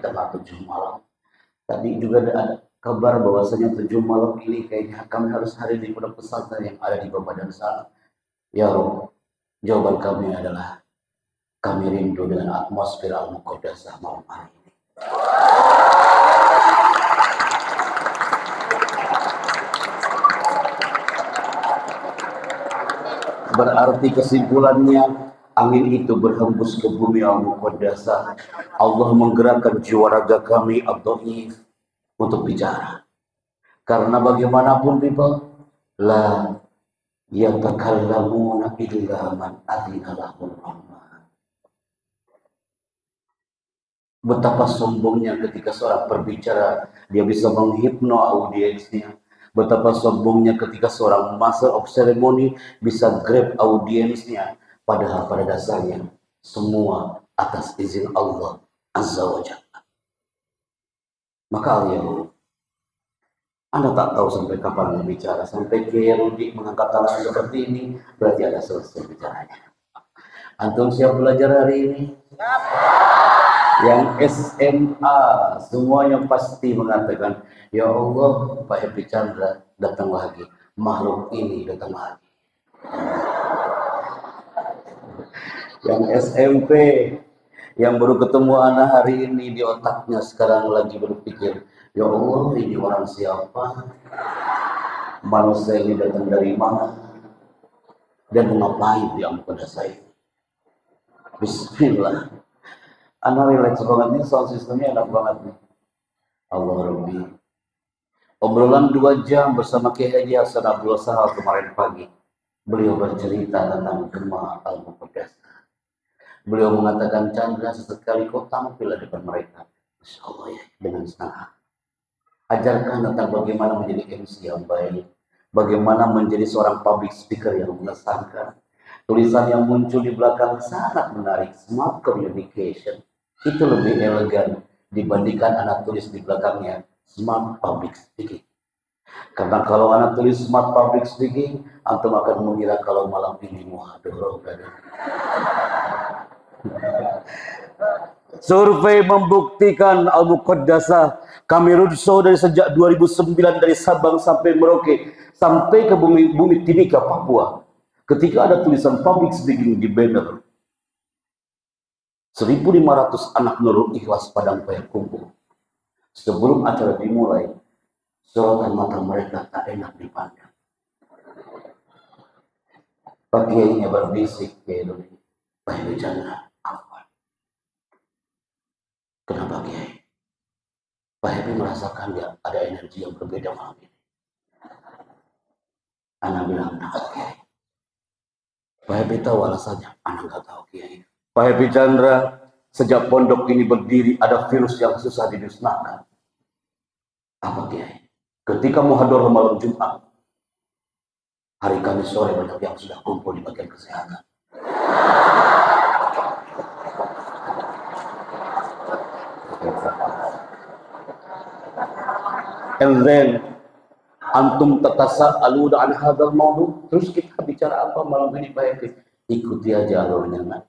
tengah 7 malam. Tadi juga ada kabar bahwasanya 7 malam ini kayaknya kami harus hadir di pondok pesantren yang ada di Babadan sana. Ya Rob, jawaban kami adalah kami rindu dengan atmosfer Al-Muqaddasah malam hari ini. Berarti kesimpulannya, angin itu berhembus ke bumi Al-Muqaddasah. Allah menggerakkan jiwa raga kami Abdul untuk bicara. Karena bagaimanapun people, la yatakallamuna illa man adzina lahur rahman. Betapa sombongnya ketika seorang berbicara, dia bisa menghipno audiensnya. Betapa sombongnya ketika seorang master of ceremony bisa grab audiensnya. Padahal pada dasarnya semua atas izin Allah Azza wa Jalla. Maka aliyah, Anda tak tahu sampai kapan berbicara. Sampai Kiai Rudi mengangkat tangan seperti ini, berarti ada selesai bicaranya. Antum siap belajar hari ini? Yang SMA semuanya pasti mengatakan, ya Allah, Pak Happy Chandra datang lagi, makhluk ini datang lagi. Yang SMP yang baru ketemu anak hari ini, di otaknya sekarang lagi berpikir, ya Allah, ini orang siapa? Manusia ini datang dari mana? Dan mengapain dia kepada saya? Bismillah. Anak relax banget nih, sound sistemnya enak banget nih. Allah Rabbi. Obrolan 2 jam bersama Kiai Haji Hasan Abdul Sahal kemarin pagi. Beliau bercerita tentang Gemah Al-Muqaddasah. Beliau mengatakan, Chandra, sesekali kau tampil di depan mereka. Insya Allah ya, dengan senang. Ajarkan tentang bagaimana menjadi MC yang baik. Bagaimana menjadi seorang public speaker yang mengesankan. Tulisan yang muncul di belakang sangat menarik. Smart communication. Itu lebih elegan dibandingkan anak tulis di belakangnya smart public speaking. Karena kalau anak tulis smart public speaking, antum akan mengira kalau malam ini muhadharah. Survei membuktikan Al-Muqaddasah kami roadshow dari sejak 2009 dari Sabang sampai Merauke sampai ke bumi Timika, Papua. Ketika ada tulisan public speaking di banner, 1.500 anak Nurul Ikhlas Padang Payakumbuh. Sebelum acara dimulai, sorotan mata mereka tak enak dipandang. Pak Kiainya berbisik, Pak Happy Chandra, apa? Kenapa Kiai? Pak Happy merasakan ya ada energi yang berbeda malam ini. Anak bilang, tak Kiai. Pak Happy tahu alasannya, anak nggak tahu Kiai. Pak Happy Chandra, sejak pondok ini berdiri ada virus yang susah dimusnahkan. Apa Kiai? Ketika muhadharah malam Jumat, hari Kamis sore banyak yang sudah kumpul di bagian kesehatan. And then antum tatasa'aluna an hadzal mawdu'. Terus kita bicara apa malam ini Pak Happy? Ikuti aja alurnya, Nak.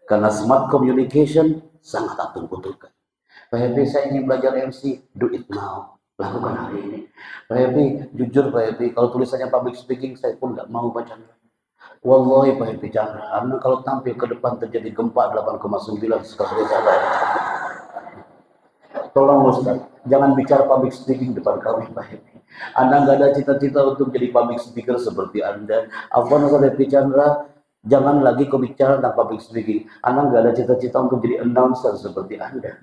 Karena smart communication sangat antum butuhkan. Pak Happy, saya ingin belajar MC, do it now. Lakukan hari ini. Pak Happy, jujur Pak Happy, kalau tulisannya public speaking saya pun nggak mau baca. Wallahi Pak Happy Chandra, karena kalau tampil ke depan terjadi gempa 8,9 skala Richter. Tolong Ustaz, jangan bicara public speaking depan kami Pak Happy. Anda nggak ada cita-cita untuk jadi public speaker seperti Anda. Afwan Ustaz Happy Chandra, jangan lagi kau bicara tentang public speaking. Anda nggak ada cita-cita untuk jadi announcer seperti Anda.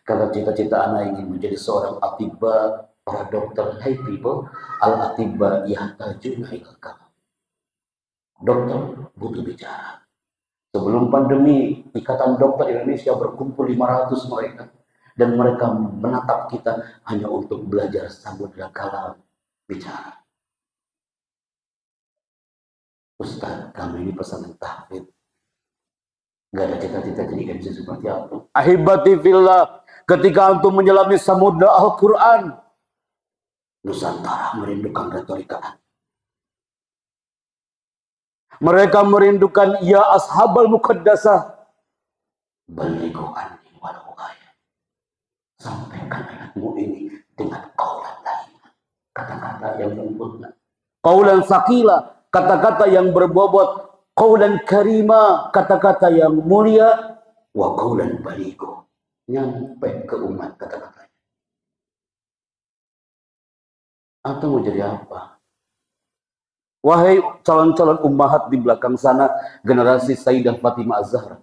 Karena cita-cita Anda ingin menjadi seorang atibba, para dokter. Hey people, al-atibba yahtajuna ilal kalam. Dokter butuh bicara. Sebelum pandemi, Ikatan Dokter Indonesia berkumpul 500 mereka. Dan mereka menatap kita hanya untuk belajar samudra kalam bicara. Ustaz, kami ini pesantren tahfidz. Gak ada cita-cita jadi MC seperti apa. Ahibati fillah, ketika antum menyelami samudra Al-Quran, Nusantara merindukan retorika. Mereka merindukan ya ashabal muqaddasah. Balighu anni walau ayat. anak-anakmu ini dengan qaulan lain, kata-kata yang lembut, qaulan sakila, kata-kata yang berbobot, qaulan karima, kata-kata yang mulia, wa qaulan baligho, nyampe ke umat kata-katanya. Atau mau jadi apa? Wahai calon-calon ummahat di belakang sana, generasi Sayyidah Fatimah Az-Zahra.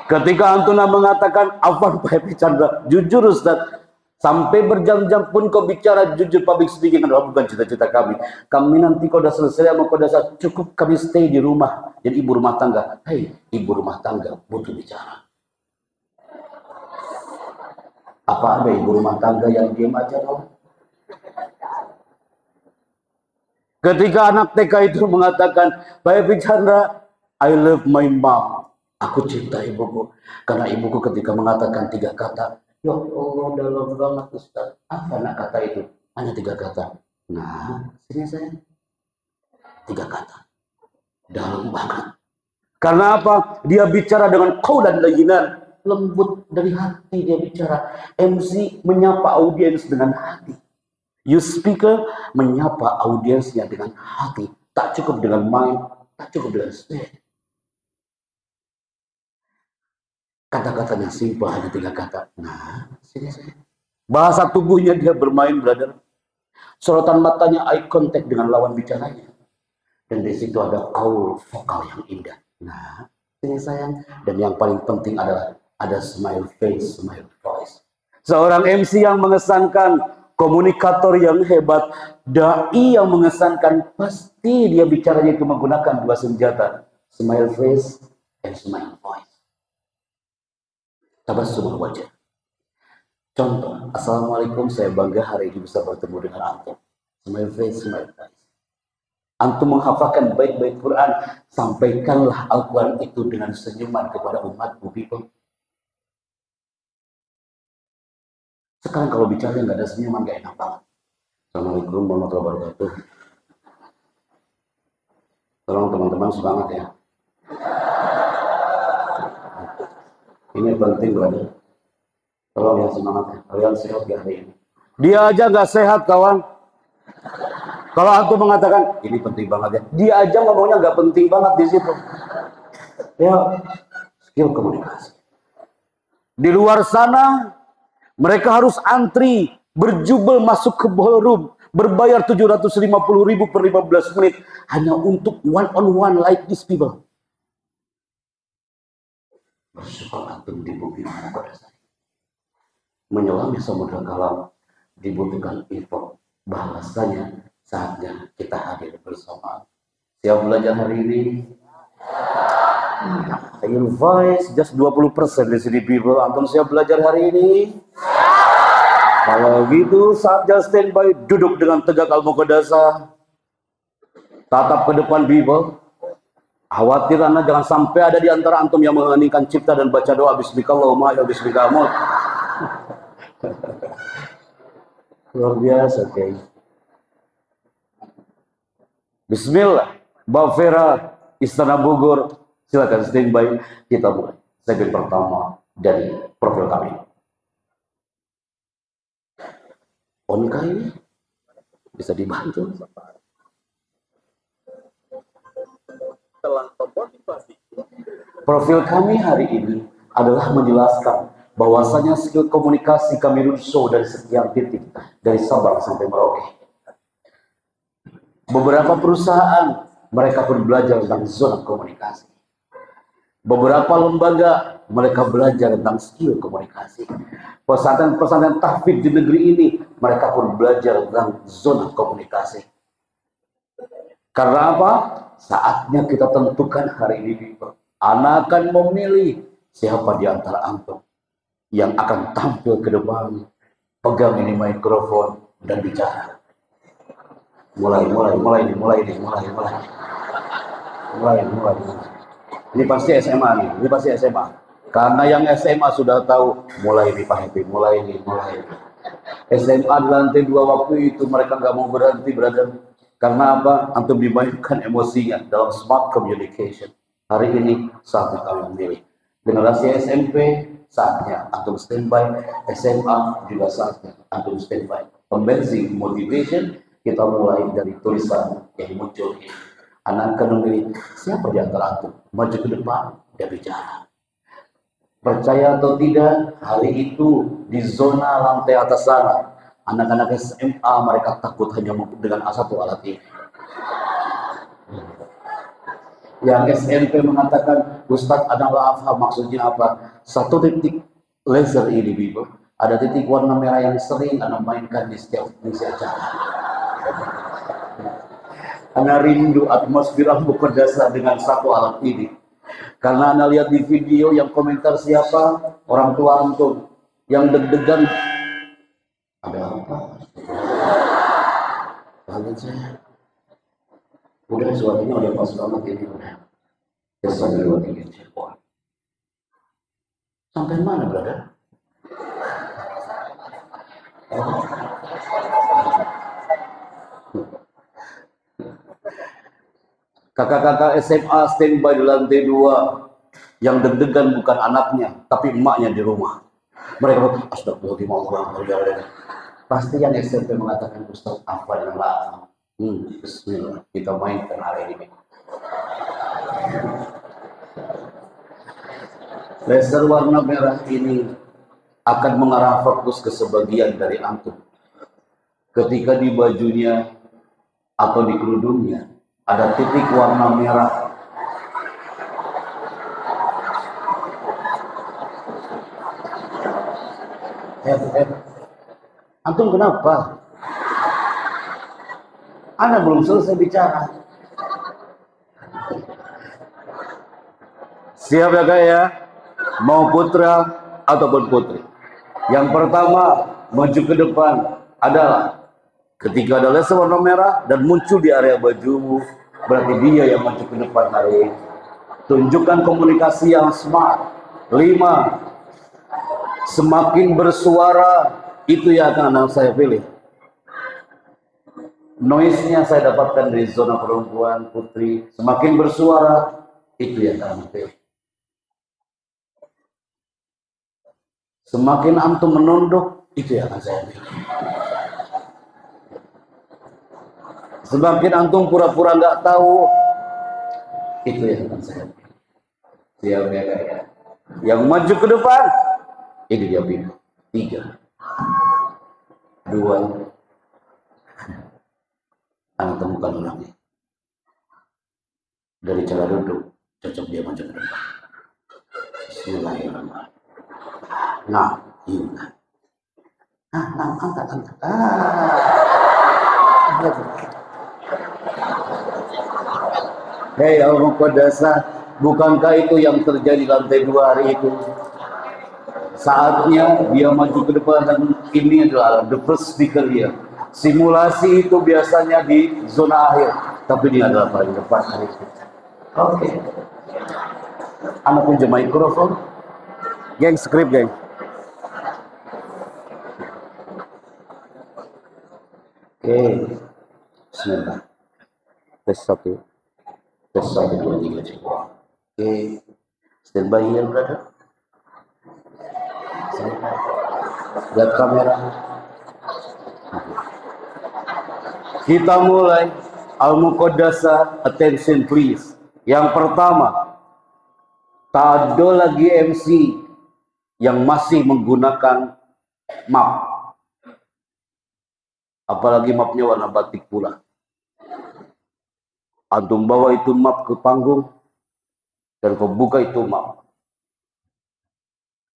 Ketika Antuna mengatakan, Afwan Pak Happy Chandra, jujur Ustaz, sampai berjam-jam pun kau bicara jujur public speaking adalah bukan cita-cita kami. Kami nanti kau udah selesai sama kau udah cukup kami stay di rumah. Jadi ibu rumah tangga. Hei, ibu rumah tangga butuh bicara. Apa ada ibu rumah tangga yang diam aja kau? Ketika anak TK itu mengatakan, Pak Happy Chandra, I love my mom. Aku cinta ibuku. Karena ibuku ketika mengatakan 3 kata, ya Allah dalam banget Ustaz. Apa nak kata itu? Hanya 3 kata. Nah, sini saya. 3 kata. Dalam banget. Karena apa? Dia bicara dengan qaulan layyinan. Lembut dari hati dia bicara. MC menyapa audiens dengan hati. You speaker menyapa audiensnya dengan hati. Tak cukup dengan mind, tak cukup dengan stage. Kata-katanya simpel, hanya 3 kata. Nah, sini saya. Bahasa tubuhnya dia bermain, brother. Sorotan matanya eye contact dengan lawan bicaranya. Dan di situ ada qaul vokal yang indah. Nah, sini sayang. Dan yang paling penting adalah ada smile face, smile voice. Seorang MC yang mengesankan, komunikator yang hebat, dai yang mengesankan, pasti dia bicaranya itu menggunakan 2 senjata, smile face and smile voice. Tabassum wajah. Contoh, Assalamualaikum, saya bangga hari ini bisa bertemu dengan antum. Smile face, smile voice. Antum menghafalkan baik-baik Quran, sampaikanlah Al-Quran itu dengan senyuman kepada umatmu, people. Sekarang kalau bicara nggak ada senyuman, nggak enak banget. Assalamualaikum warahmatullahi wabarakatuh. Tolong teman-teman semangat ya. Ini penting, brother. Tolong ya semangat ya. Kalian sehat gak hari ini? Dia aja nggak sehat, kawan. Kalau antum mengatakan ini penting banget ya, dia aja ngomongnya nggak penting banget di situ. Ya, skill komunikasi. Di luar sana, mereka harus antri, berjubel masuk ke ballroom, berbayar 750.000 per 15 menit hanya untuk one on one like these people. Bersyukur antum di bumi pada saya. Menyelami samudra kalam dibutuhkan effort. Bahwasanya saatnya kita hadir bersama. Siap belajar hari ini? Your voice just 20% di sini, people. Antum siap belajar hari ini? Kalau gitu, saatnya standby, duduk dengan tegak al-muqaddasah. Tatap ke depan, people. Khawatir Anda jangan sampai ada di antara antum yang mengheningkan cipta dan baca doa bismikallahumma ya bismikamul. Luar biasa, oke. Bismillah, Mbak Vera, Istana Bogor, silakan standby, kita mulai segmen pertama dari profil kami. Onkah ini bisa dibantu? Profil kami hari ini adalah menjelaskan bahwasanya skill komunikasi kami show dari sekian titik, dari Sabang sampai Merauke. Beberapa perusahaan mereka pun belajar tentang zona komunikasi. Beberapa lembaga mereka belajar tentang skill komunikasi. Pesantren-pesantren tahfidz di negeri ini mereka pun belajar tentang zona komunikasi. Karena apa? Saatnya kita tentukan hari ini. Anak akan memilih siapa di antara antum yang akan tampil ke depan, pegang ini mikrofon dan bicara. Mulai. Ini pasti SMA nih, ini pasti SMA. Karena yang SMA sudah tahu, mulai nih Pak Happy, mulai. SMA di lantai 2 waktu itu mereka nggak mau berhenti, brother. Karena apa? Antum dimainkan emosinya dalam smart communication. Hari ini saatnya kami memilih. Generasi SMP, saatnya antum standby. SMA juga saatnya antum standby. Pembensin motivation kita mulai dari tulisan yang muncul ini. Anak akan memilih siapa di antara antum maju ke depan dia bicara. Percaya atau tidak, hari itu di zona lantai atas sana, anak-anak SMA mereka takut hanya dengan satu alat ini. Yang SMP mengatakan, Ustadz ada apa, maksudnya apa? Satu titik laser ini, Bibo. Ada titik warna merah yang sering Anda mainkan di setiap acara. Anda rindu atmosfer bukan dasar dengan satu alat ini. Karena Anda lihat di video yang komentar siapa? Orang tua antum. Yang deg-degan. Ada apa? Kaget saya. Udah suaranya udah pas banget ini udah. Sampai 2-3 jam. Sampai mana, brother? Kakak-kakak SMA standby di lantai 2. Yang deg-degan bukan anaknya, tapi emaknya di rumah. Mereka astagfirullahaladzim. Pasti yang SMP mengatakan, Ustaz, apa yang lama? Bismillah, kita mainkan hari ini. Laser warna merah ini akan mengarah fokus ke sebagian dari antum. Ketika di bajunya atau di kerudungnya ada titik warna merah. Antum kenapa? Anda belum selesai bicara. Siap ya kak ya? Mau putra ataupun putri. Yang pertama maju ke depan adalah ketika ada laser warna merah dan muncul di area bajumu, berarti dia yang maju ke depan hari ini. Tunjukkan komunikasi yang smart. 5. Semakin bersuara, itu yang akan saya pilih. Noise-nya saya dapatkan dari zona perempuan, putri. Semakin bersuara, itu yang akan saya pilih. Semakin antum menunduk, itu yang akan saya pilih. Semakin antum pura-pura nggak tahu, itu yang akan saya pilih. Siap ya kaya. Yang maju ke depan, ini dia pilih. 3, 2, Anda temukan orangnya. Dari cara duduk, cocok dia maju ke depan. Bismillahirrahmanirrahim. Nah, ini. Angkat. Hei Al-Muqaddasah, bukankah itu yang terjadi lantai 2 hari itu? Saatnya dia maju ke depan dan ini adalah the first speaker dia. Simulasi itu biasanya di zona akhir, tapi dia adalah paling depan hari itu. Oke. Anda pinjam mikrofon. Geng, skrip geng. Oke. Bismillah. Tes 1. Tes 1, 2, 3, 4. Oke. Stand by here, brother. Lihat kamera. Kita mulai. Al-Muqaddasah, attention please. Yang pertama, tak ada lagi MC yang masih menggunakan map. Apalagi mapnya warna batik pula. Antum bawa itu map ke panggung dan kau buka itu map.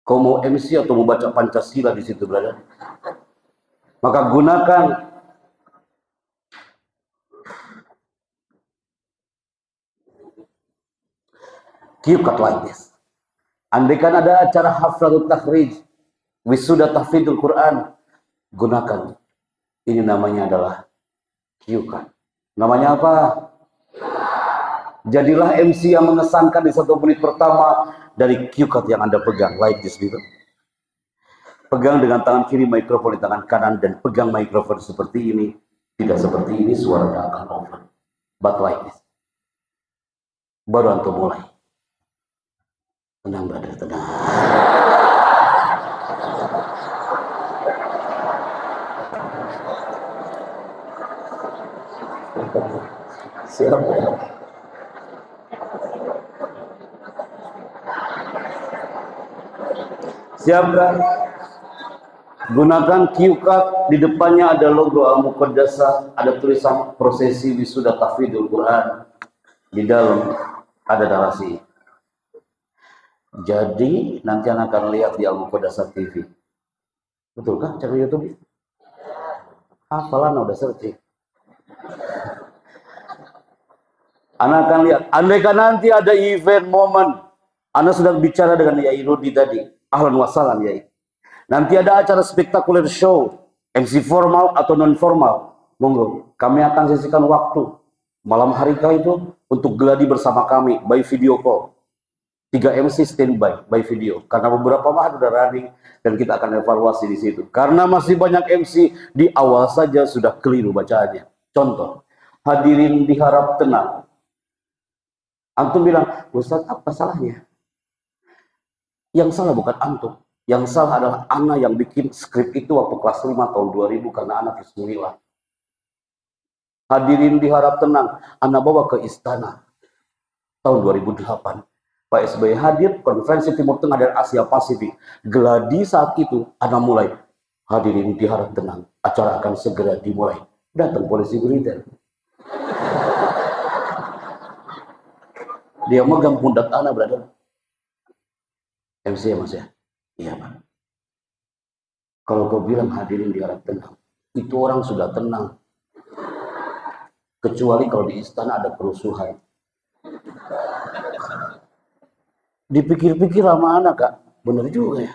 Kau mau MC atau mau baca Pancasila di situ, brother? Maka gunakan cue card like this. Andaikan ada acara haflatul takhrij, wisuda tahfidzul Quran, gunakan. Ini namanya adalah cue card. Namanya apa? Jadilah MC yang mengesankan di 1 menit pertama dari cue card yang Anda pegang, like this people. Pegang dengan tangan kiri mikrofon di tangan kanan dan pegang mikrofon seperti ini. Tidak seperti ini, suara akan over. But like this. Baru antum mulai. Tenang brother, tenang. Siap. Siap kan? Gunakan cue card, di depannya ada logo Al-Muqaddasah, ada tulisan prosesi wisuda tahfidzul Quran. Di dalam ada narasi. Jadi nanti anak akan lihat di Al-Muqaddasah TV. Betul kan? Cari YouTube. Hafalan udah searching. Anak akan lihat. Andaikan nanti ada event momen, Anda sedang bicara dengan Yai Rudi tadi. Ahlan wasalam Yai. Nanti ada acara spektakuler show, MC formal atau non formal. Monggo, kami akan sisihkan waktu malam hari kali itu untuk geladi bersama kami by video call. 3 MC standby by video. Karena beberapa mah sudah running dan kita akan evaluasi di situ. Karena masih banyak MC di awal saja sudah keliru bacaannya. Contoh, hadirin diharap tenang. Antum bilang, Ustaz apa salahnya? Yang salah bukan antum. Yang salah adalah anak yang bikin skrip itu waktu kelas 5 tahun 2000 karena anak bismillah. Hadirin diharap tenang, anak bawa ke istana tahun 2008. Pak SBY hadir, konferensi Timur Tengah dan Asia Pasifik. Geladi saat itu, anak mulai. Hadirin diharap tenang, acara akan segera dimulai. Datang polisi militer. Dia megang pundak anak berada. MC ya mas ya? Iya Pak. Kalau kau bilang hadirin diharap tenang, itu orang sudah tenang. Kecuali kalau di istana ada kerusuhan. Dipikir-pikir sama anak Kak, bener juga ya.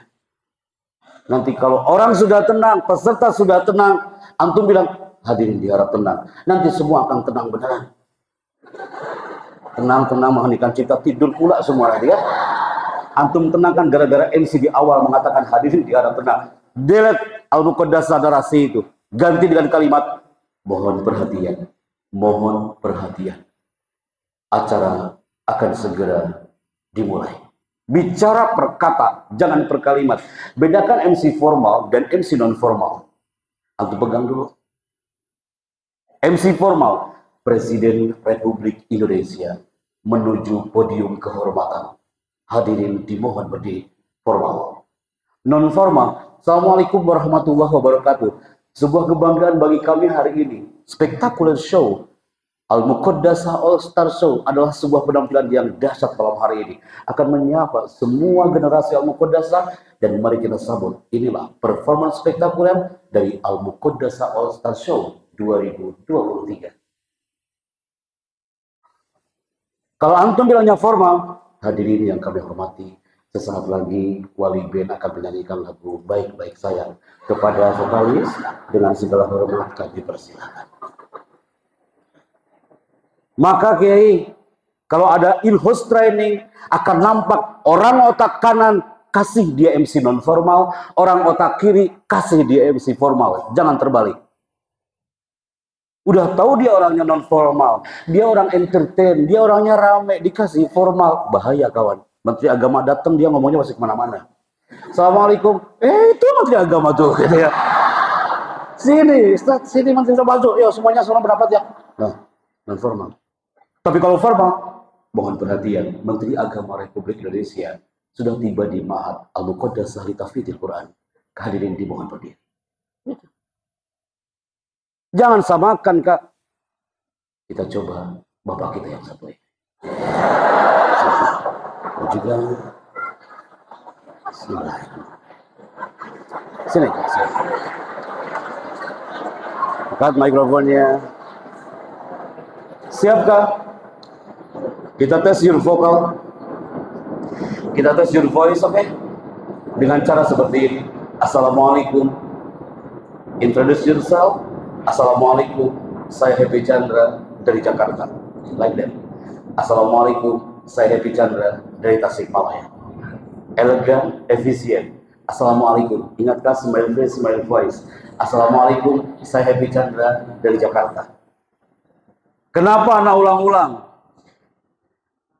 Nanti kalau orang sudah tenang, peserta sudah tenang, antum bilang hadirin diharap tenang. Nanti semua akan tenang beneran. Tenang-tenang mengheningkan cipta, tidur pula semua nanti ya. Antum tenang kan gara-gara MC di awal mengatakan hadirin diharap tenang. Delete Al-Muqaddasah narasi itu. Ganti dengan kalimat mohon perhatian. Mohon perhatian. Acara akan segera dimulai. Bicara per kata, jangan per kalimat. Bedakan MC formal dan MC non formal. Antum pegang dulu. MC formal, Presiden Republik Indonesia menuju podium kehormatan. Hadirin dimohon berdiri. Formal. Non formal, Assalamualaikum warahmatullahi wabarakatuh. Sebuah kebanggaan bagi kami hari ini. Spektakuler show Al-Muqaddasah All Star Show adalah sebuah penampilan yang dahsyat malam hari ini. Akan menyapa semua generasi Al-Muqaddasah dan mari kita sambut. Inilah performance spektakuler dari Al-Muqaddasah All Star Show 2023. Kalau antum bilangnya formal, hadirin yang kami hormati, sesaat lagi Wali Band akan menyanyikan lagu Baik-Baik Sayang. Kepada vokalis, dengan segala hormat kami persilakan. Maka Kiai, kalau ada in-house training, akan nampak orang otak kanan kasih dia MC non formal, orang otak kiri kasih dia MC formal. Jangan terbalik. Udah tahu dia orangnya non formal, dia orang entertain, dia orangnya rame, dikasih formal, bahaya kawan. Menteri Agama datang dia ngomongnya masih kemana-mana. Assalamualaikum, itu Menteri Agama tuh, gitu ya. Sini, Ustaz, sini Menteri masuk, yo semuanya semua berdapat ya. Nah, non formal. Tapi kalau formal, mohon perhatian, Menteri Agama Republik Indonesia sudah tiba di Ma'had Al-Muqaddasah li Tahfidzil Quran. Kehadirin dimohon berdiri. Jangan samakan Kak. Kita coba Bapak kita yang satu ini. Juga sini Kak. Angkat mikrofonnya. Siap Kak? Kita tes your vokal. Kita tes your voice, oke? Dengan cara seperti ini. Assalamualaikum. Introduce yourself. Assalamualaikum, saya Happy Chandra dari Jakarta. Like that. Assalamualaikum, saya Happy Chandra dari Tasikmalaya. Elegan, efisien. Assalamualaikum, ingatkan smile face, smile voice. Assalamualaikum, saya Happy Chandra dari Jakarta. Kenapa anak ulang-ulang?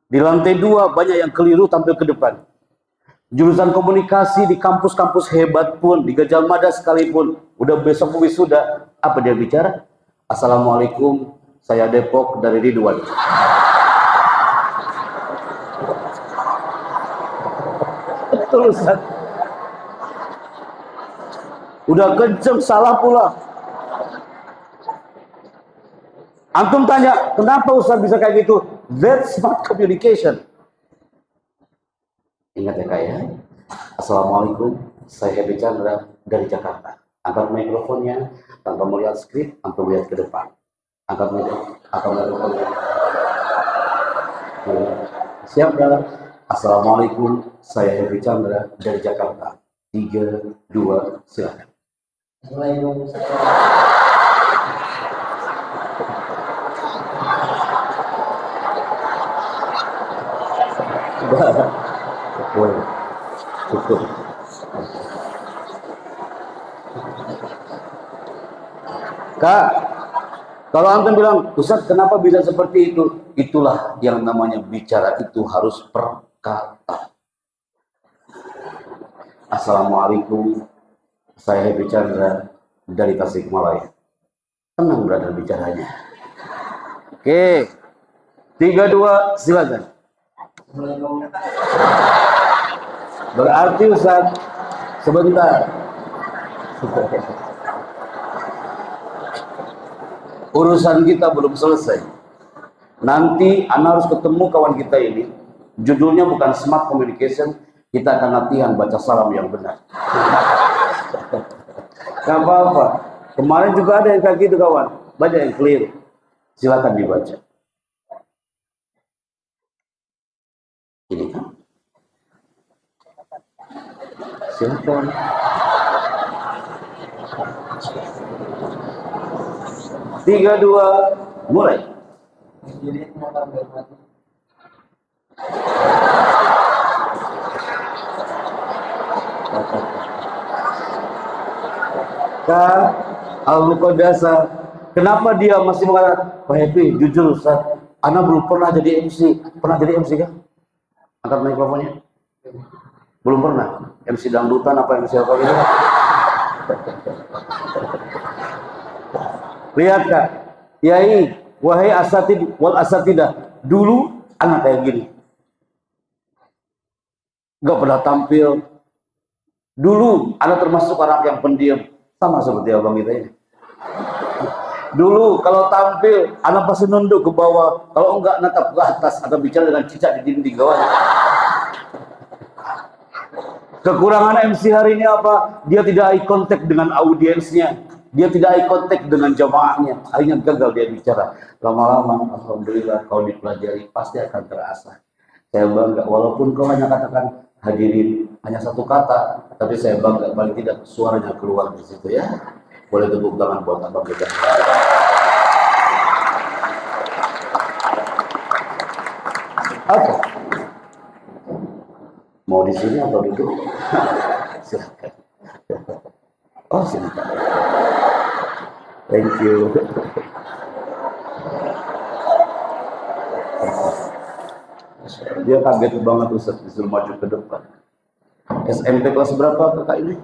Di lantai 2 banyak yang keliru tampil ke depan. Jurusan komunikasi di kampus-kampus hebat pun, di Gajah Mada sekalipun, udah besok wisuda, apa dia bicara? Assalamualaikum, Saya Depok dari Ridwan. Betul Ustaz. Udah kenceng salah pula. Antum tanya, kenapa Ustaz bisa kayak gitu? That's smart communication. Ingat ya Kak ya. Assalamualaikum, saya Happy Chandra dari Jakarta. Angkat mikrofonnya, tanpa melihat skrip, antum lihat ke depan. Angkat mikrofonnya. Siap dah. Assalamualaikum, saya Happy Chandra dari Jakarta. 3, 2, silakan. Cukup. Kak, kalau antum bilang, Ustaz kenapa bisa seperti itu? Itulah yang namanya bicara itu harus perkata. Assalamualaikum, saya Happy Chandra dari Tasikmalaya. Tenang brother bicaranya. Oke, 3, 2, silakan. Berarti Ustaz, sebentar. Urusan kita belum selesai. Nanti Ana harus ketemu kawan kita ini. Judulnya bukan smart communication. Kita akan latihan baca salam yang benar. Gak apa-apa. Kemarin juga ada yang kayak gitu kawan. Baca yang clear. Silakan dibaca. Ini kan. Silakan. Tiga, 2, mulai. Kak Al-Muqaddasa, kenapa dia masih mengatakan, Pak Happy, jujur Ustaz, Ana belum pernah jadi MC. Pernah jadi MC kan? Angkat mikrofonnya. Belum pernah. MC dangdutan apa MC apa gitu. Lihat Kak, Yai, wahai asatid wal asatidah, dulu anak kayak gini. Gak pernah tampil. Dulu anak termasuk orang yang pendiam. Sama seperti abang kita ini. Dulu kalau tampil, anak pasti nunduk ke bawah. Kalau enggak, natap ke atas atau bicara dengan cicak di dinding kawan. Kekurangan MC hari ini apa? Dia tidak eye contact dengan audiensnya. Dia tidak eye contact dengan jamaahnya. Akhirnya gagal dia bicara. Lama-lama, alhamdulillah, kalau dipelajari pasti akan terasa. Saya bangga, walaupun kau hanya katakan hadirin hanya satu kata, tapi saya bangga paling tidak suaranya keluar di situ ya. Boleh tepuk tangan buat abang kita. Oke. Mau di sini atau duduk? Silakan. Oh, silakan. Thank you. Dia kaget banget Ustaz disuruh maju ke depan. SMP kelas berapa kakak ini?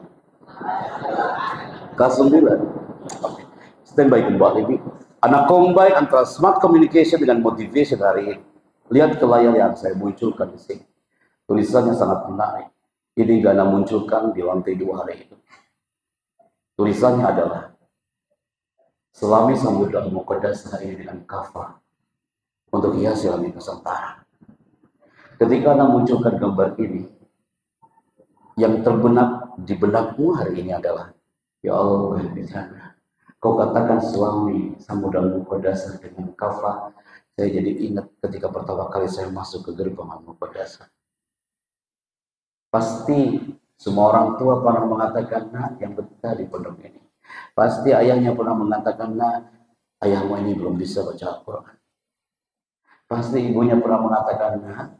Kelas 9. Standby kembali ini. Anak combine antara smart communication dengan motivation hari ini. Lihat ke layar yang saya munculkan di sini. Tulisannya sangat menarik. Ini Gana munculkan di lantai 2 hari itu. Tulisannya adalah Selami Samudra Muqaddas hari ini dengan kafah untuk hiasi langit Nusantara. Ketika Anda munculkan gambar ini, yang terbenak di benakmu hari ini adalah, ya Allah, kau katakan Selami Samudra Muqaddas dengan kafah. Saya jadi ingat ketika pertama kali saya masuk ke gerbang Al-Muqaddasah. Pasti semua orang tua pernah mengatakan, nak, yang betah di pondok ini. Pasti ayahnya pernah mengatakan, nak, ayahmu ini belum bisa baca Al-Quran. Pasti ibunya pernah mengatakan, nak,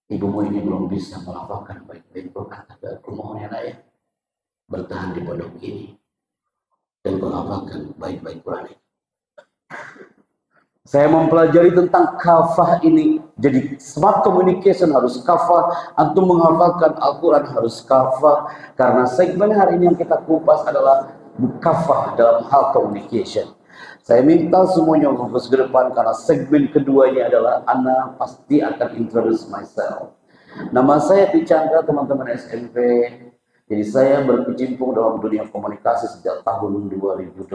ibumu ini belum bisa melafalkan baik-baik Quran. Tapi aku mohon ya nak ya, bertahan di pondok ini dan melafalkan baik-baik Quran ini. Saya mempelajari tentang kafah ini. Jadi smart communication harus kafah. Antum menghafalkan Al-Quran harus kafah. Karena segmen hari ini yang kita kupas adalah kafah dalam hal communication. Saya minta semuanya fokus ke depan karena segmen keduanya adalah Ana pasti akan introduce myself. Nama saya Picandra, teman-teman SMP. Jadi saya berkecimpung dalam dunia komunikasi sejak tahun 2008.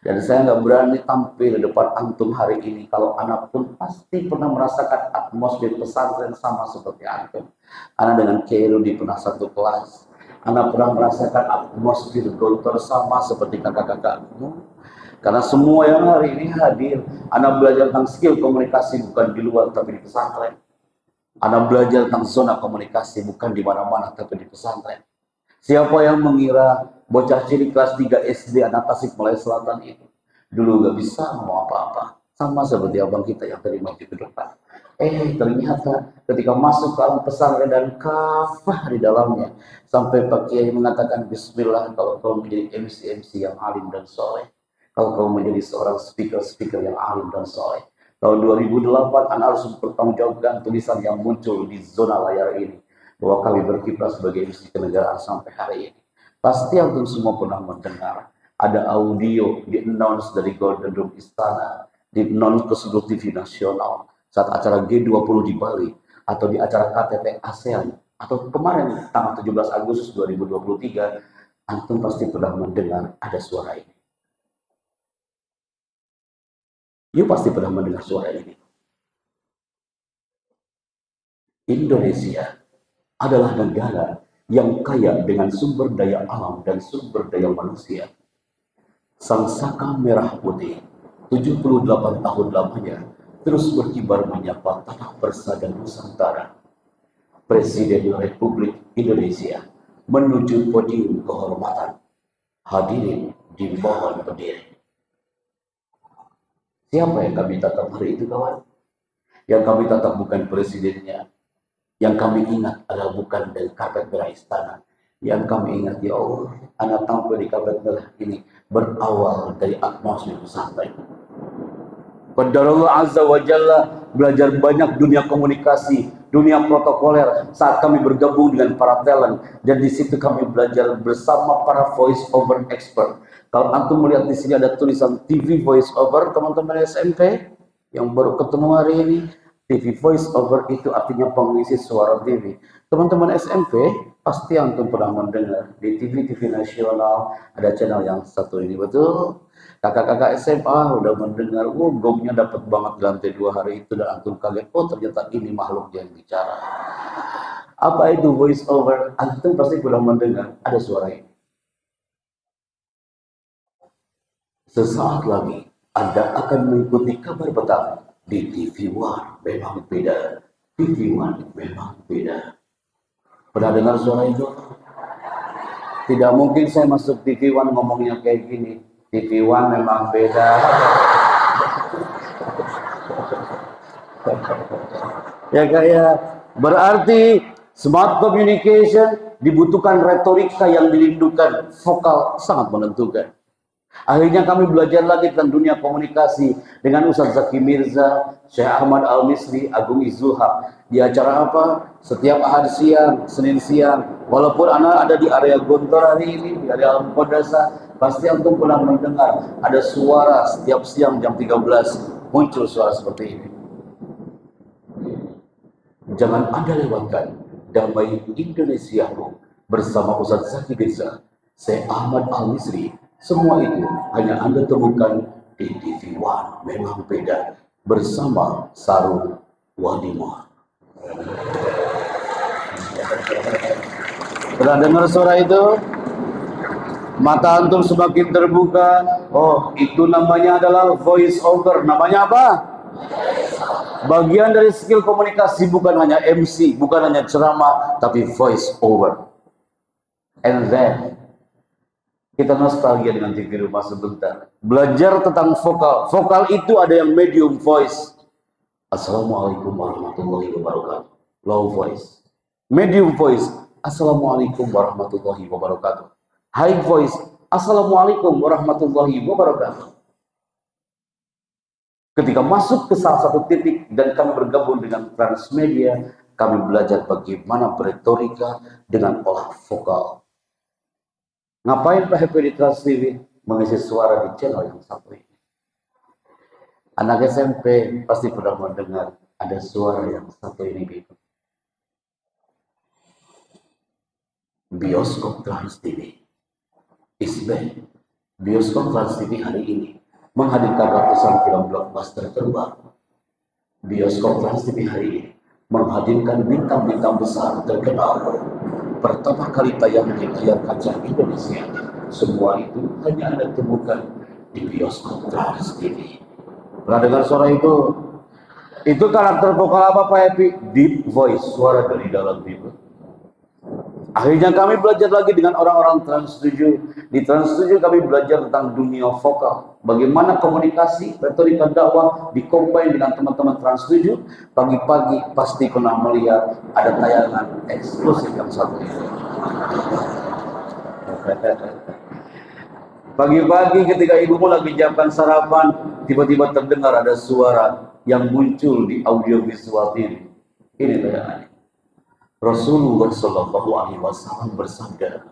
Dan saya nggak berani tampil di depan antum hari ini kalau anak pun pasti pernah merasakan atmosfer pesantren sama seperti antum. Anak dengan Kerudi pernah satu kelas. Anak pernah merasakan atmosfer gontor sama seperti kakak-kakakmu. Karena semua yang hari ini hadir, anak belajar tentang skill komunikasi bukan di luar tapi di pesantren. Anak belajar tentang zona komunikasi bukan di mana-mana tapi di pesantren. Siapa yang mengira bocah cilik kelas 3 SD anak Tasikmalaya Selatan itu dulu gak bisa ngomong apa-apa, sama seperti abang kita yang tadi maju ke depan. Ternyata ketika masuk ke alam pesantren dan kafah di dalamnya, sampai Pak Kiai mengatakan Bismillah kalau kau menjadi MC yang alim dan soleh, kalau kau menjadi seorang speaker yang alim dan soleh. Tahun 2008 Anda harus mempertanggungjawabkan tulisan yang muncul di zona layar ini bahwa kami berkiprah sebagai MC kenegaraan sampai hari ini. Pasti antum semua pernah mendengar ada audio di announce dari Golden Room Istana, di announce ke seluruh TV nasional saat acara G20 di Bali atau di acara KTT ASEAN atau kemarin tanggal 17 Agustus 2023, antum pasti pernah mendengar ada suara ini. You pasti pernah mendengar suara ini. Indonesia adalah negara yang kaya dengan sumber daya alam dan sumber daya manusia. Sang Saka Merah Putih, 78 tahun lamanya, terus berkibar menyapa tanah persada Nusantara. Presiden Republik Indonesia menuju podium kehormatan. Hadirin dimohon berdiri. Siapa yang kami tatap hari itu, kawan? Yang kami tatap bukan presidennya. Yang kami ingat adalah bukan dari karpet merah istana. Yang kami ingat, ya Allah, anak tampil di karpet merah ini berawal dari atmosfer pesantren. Qadarullah Azza wa Jalla belajar banyak dunia komunikasi, dunia protokoler saat kami bergabung dengan para talent, dan di situ kami belajar bersama para voice over expert. Kalau antum melihat di sini ada tulisan TV voice over, teman-teman SMP yang baru ketemu hari ini, TV voice over itu artinya pengisi suara TV. Teman-teman SMP pasti antum pernah mendengar di TV nasional ada channel yang satu ini, betul? Kakak-kakak SMA udah mendengar, gongnya dapat banget di lantai 2 hari itu, dan antum kaget, ternyata ini makhluk yang bicara. Apa itu voice over? Antum pasti pernah mendengar ada suara ini. Sesaat lagi Anda akan mengikuti kabar petang di TV One. Memang beda. TV One memang beda. Pernah dengar suara itu? Tidak mungkin saya masuk TV One ngomongnya kayak gini. TV One memang beda. Ya kayak berarti smart communication dibutuhkan retorika yang dirindukan, vokal sangat menentukan. Akhirnya kami belajar lagi tentang dunia komunikasi dengan Ustaz Zaki Mirza, Syekh Ahmad Al-Misri, Agung Izulhaq. Di acara apa? Setiap Ahad siang, Senin siang. Walaupun anak ada di area Gontor hari ini, di area Al-Muqaddasah, pasti antum pernah mendengar ada suara setiap siang jam 13 muncul suara seperti ini. Jangan Anda lewatkan Damai Indonesia bersama Ustaz Zaki Mirza, Syekh Ahmad Al-Misri. Semua itu hanya Anda temukan di TV One. Memang beda, bersama Sarung Wadimah. Pernah dengar suara itu? Mata antum semakin terbuka. Oh, itu namanya adalah voice over. Namanya apa? Bagian dari skill komunikasi bukan hanya MC, bukan hanya ceramah, tapi voice over. And then kita nostalgia dengan TV rumah sebentar. Belajar tentang vokal. Vokal itu ada yang medium voice. Assalamualaikum warahmatullahi wabarakatuh. Low voice. Medium voice. Assalamualaikum warahmatullahi wabarakatuh. High voice. Assalamualaikum warahmatullahi wabarakatuh. Ketika masuk ke salah satu titik dan kami bergabung dengan Transmedia, kami belajar bagaimana berretorika dengan olah vokal. Ngapain Pak Happy di Trans TV? mengisi suara di channel yang satu ini. Anak SMP pasti pernah mendengar ada suara yang satu ini gitu. Bioskop Trans TV is back. Bioskop Trans TV hari ini menghadirkan ratusan film blockbuster terbaru. Bioskop Trans TV hari ini menghadirkan bintang-bintang besar terkenal. Pertama kali tayang di layar kaca Indonesia. Semua itu hanya Anda temukan di Bioskop Trans TV. Pernah dengar suara itu? Itu karakter vokal apa Pak Happy? Deep voice, suara dari dalam tipe. Akhirnya kami belajar lagi dengan orang-orang Trans 7. Di Trans 7 kami belajar tentang dunia vokal. Bagaimana komunikasi, retorika dakwah dikombin dengan teman-teman Trans 7. Pagi-pagi pasti pernah melihat ada tayangan eksklusif yang satu ini. Pagi-pagi ketika ibumu lagi jamkan sarapan, tiba-tiba terdengar ada suara yang muncul di audiovisual TV. Ini tayangannya. Rasulullah Shallallahu Alaihi Wasallam bersabda,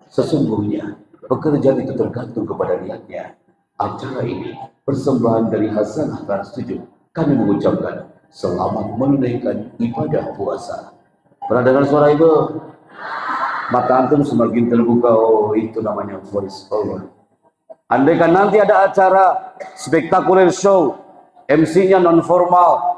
sesungguhnya pekerjaan itu tergantung kepada niatnya. Acara ini persembahan dari Hasanah Trans 7. Kami mengucapkan selamat menunaikan ibadah puasa. Pernah dengar suara itu? Mata antum semakin terbuka. Oh, itu namanya voice over. Andai kan nanti ada acara spektakuler show, MC-nya non formal,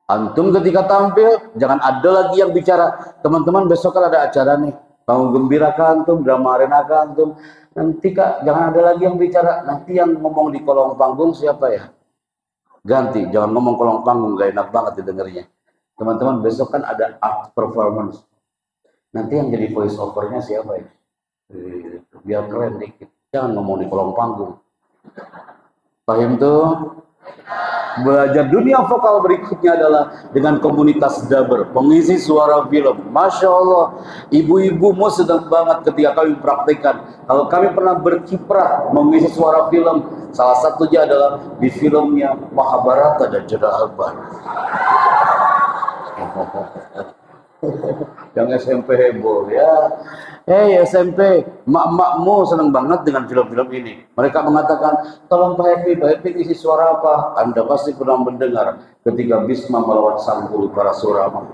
antum ketika tampil jangan ada lagi yang bicara, teman-teman besok kan ada acara nih, panggung gembira kan antum, drama arena kan antum, nanti Kak jangan ada lagi yang bicara, nanti yang ngomong di kolong panggung siapa ya? Ganti, jangan ngomong kolong panggung, gak enak banget didengarnya. Teman-teman besok kan ada art performance, nanti yang jadi voice overnya siapa ya? Biar keren dikit, jangan ngomong di kolong panggung. Paham tuh? Belajar dunia vokal berikutnya adalah dengan komunitas daber, pengisi suara film. Masya Allah, ibu-ibumu sedang banget ketika kami praktekkan. Kalau kami pernah berkiprah mengisi suara film, salah satunya adalah di filmnya Mahabharata dan Jodha. Yang SMP heboh ya. Hei SMP, mak-makmu senang banget dengan film-film ini. Mereka mengatakan, tolong Pak Happy isi suara apa? Anda pasti pernah mendengar ketika Bisma melawan sang guru Parasurama.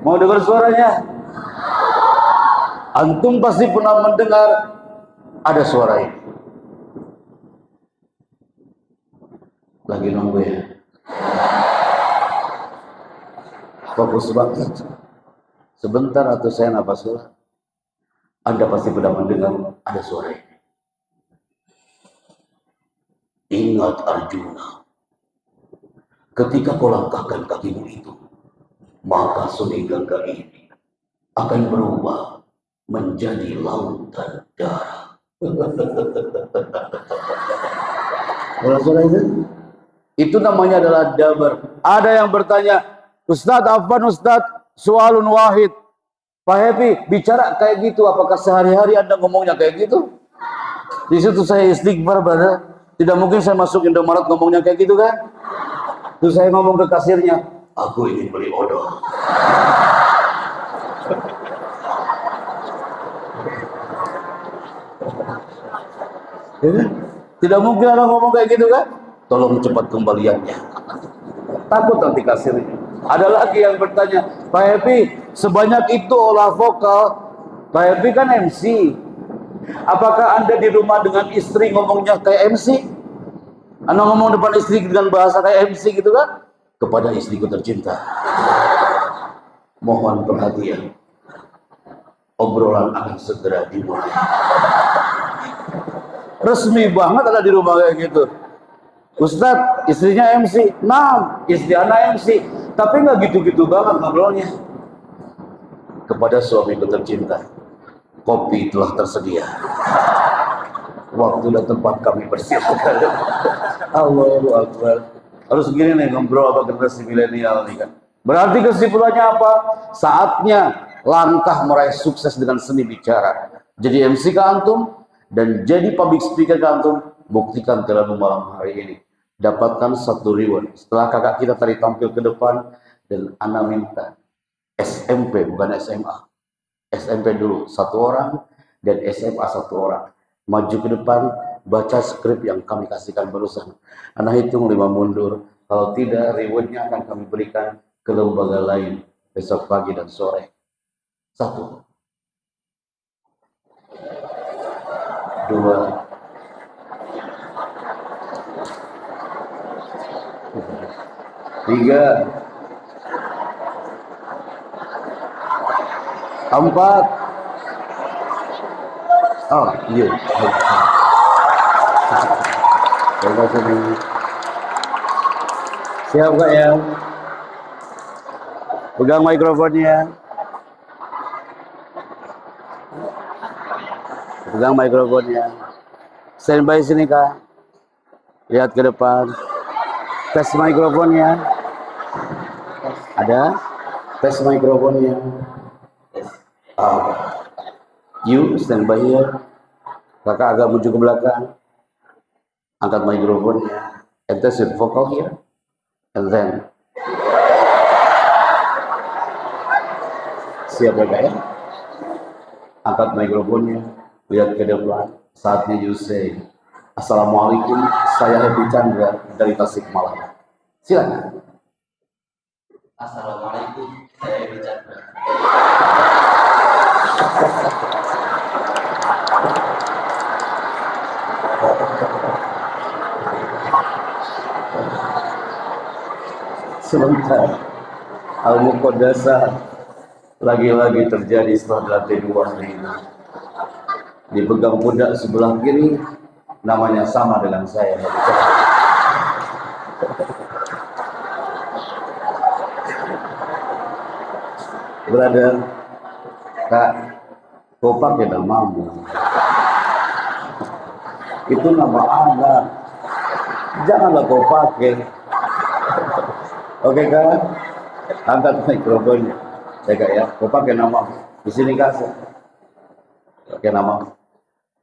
Mau dengar suaranya? Antum pasti pernah mendengar ada suara ini. Lagi nunggu ya. Fokus banget. Sebentar atau saya nafas dulu. Anda pasti pernah mendengar ada suara ini. Ingat Arjuna, ketika kau langkahkan kakimu itu, maka Sungai Gangga ini akan berubah menjadi lautan darah. Suara itu? Itu namanya adalah dabar. Ada yang bertanya, Ustadz, Afwan Ustadz, soalun wahid. Pak Happy, bicara kayak gitu, apakah sehari-hari Anda ngomongnya kayak gitu? Di situ saya istighfar, brother. Tidak mungkin saya masuk Indomaret ngomongnya kayak gitu kan? Terus saya ngomong ke kasirnya, aku ingin beli odol. Tidak mungkin orang ngomong kayak gitu kan? Tolong cepat kembaliannya. Takut nanti kasirnya. Ada lagi yang bertanya, Pak Happy, sebanyak itu olah vokal, Pak Happy kan MC. Apakah Anda di rumah dengan istri ngomongnya kayak MC? Anda ngomong depan istri dengan bahasa kayak MC gitu kan? Kepada istriku tercinta, mohon perhatian. Obrolan akan segera dimulai. Resmi banget ada di rumah kayak gitu. Ustadz, istrinya MC. Nah, istri anak MC. Tapi nggak gitu-gitu banget ngobrolnya. Kepada suamiku tercinta, kopi telah tersedia. Waktu dan tempat kami bersiapkan. Allahu Akbar. Harus gini nih ngobrol apa generasi milenial nih kan. Berarti kesimpulannya apa? Saatnya langkah meraih sukses dengan seni bicara. Jadi MC ke antum dan jadi public speaker ke antum. Buktikan dalam malam hari ini. Dapatkan satu reward. Setelah kakak kita tadi tampil ke depan dan Ana minta SMP bukan SMA. SMP dulu 1 orang dan SMA 1 orang. Maju ke depan, baca skrip yang kami kasihkan barusan. Anak hitung 5 mundur. Kalau tidak, rewardnya akan kami berikan ke lembaga lain besok pagi dan sore. 1, 2, 3, 4. Oh iya. Siap Kak ya? Pegang mikrofonnya. Pegang mikrofonnya. Standby sini Kak. Lihat ke depan. Tes mikrofonnya. Ada? Tes mikrofonnya. You standby here. Kakak agak maju ke belakang. Angkat mikrofonnya. And test your vocal here. And then. Siap ya Kak ya? Angkat mikrofonnya. Lihat ke depan. Saatnya you say, Assalamualaikum, saya Happy Chandra dari Tasikmalaya. Silakan. Assalamualaikum, saya Happy Chandra. Sebentar. Al-Muqaddasah lagi-lagi terjadi setelah lantai 2 ini. Dipegang pundak sebelah kiri, namanya sama dengan saya. Brother, Kak, kau pakai namamu. Itu nama anak. Janganlah kau pakai. Oke Kak, angkat mikrofonnya. Ya Kak ya, kau pakai nama. Di sini Kak, pakai nama.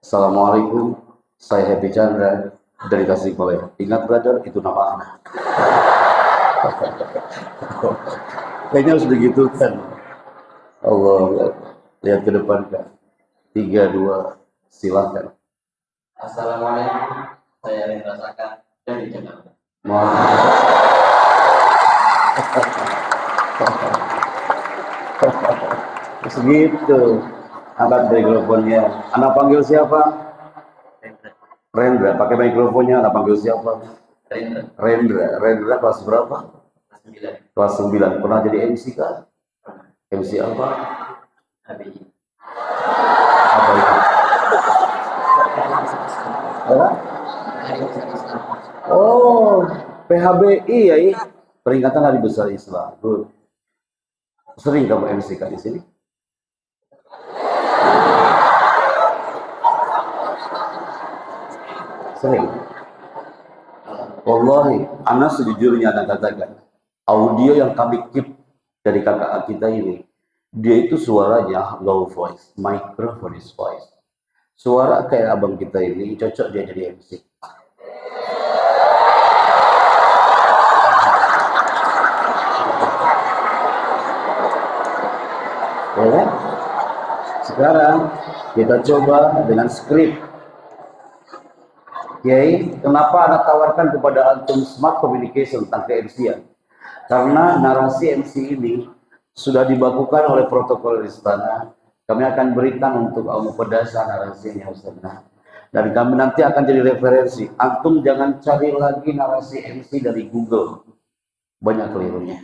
Assalamualaikum, saya Happy Chandra dari Tasikmalaya. Ingat brother, itu nama anak. Kayaknya harus begitu kan. Allah, lihat ke depan Kak. 3, 2, silakan. Assalamualaikum, saya Rendra Saka dari Jakarta. Segitu. Angkat mikrofonnya. Anak panggil siapa? Rendra. Pakai mikrofonnya. Anak panggil siapa? Rendra. Rendra kelas berapa? Kelas 9. Pernah jadi MC kah? MC apa? HBI. Apa itu? Apa? Oh, PHBI ya. Peringatan Hari Besar Islam. Good. Sering kamu MC kan di sini? Sering. Wallahi, anak sejujurnya anak katakan, audio yang kami keep dari kakak kita ini, dia itu suaranya low voice, microphone is voice. Suara kayak abang kita ini cocok dia jadi MC. Ya, sekarang kita coba dengan skrip. Yai, kenapa anak tawarkan kepada antum smart communication tentang ke-MC-an? Karena narasi MC ini sudah dibakukan oleh protokol istana. Kami akan berikan untuk Al-Muqaddasah narasinya Ustaz. Dan kami nanti akan jadi referensi. Antum jangan cari lagi narasi MC dari Google. Banyak kelirunya.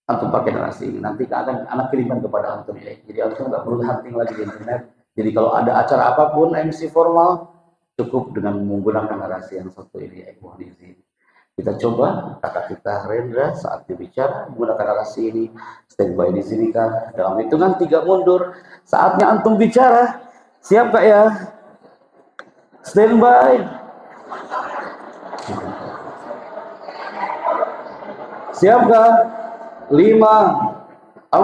Antum pakai narasi ini. Nanti akan anak kirimkan kepada antum ya. Jadi antum nggak perlu hunting lagi di internet. Jadi kalau ada acara apapun MC formal, cukup dengan menggunakan narasi yang satu ini ya. Mohon izin. Kita coba kakak kita Rendra saat berbicara menggunakan narasi ini. Standby di sini Kak. Dalam hitungan 3 mundur. Saatnya antum bicara. Siap Kak ya? Standby. Siap Kak? 5, 4,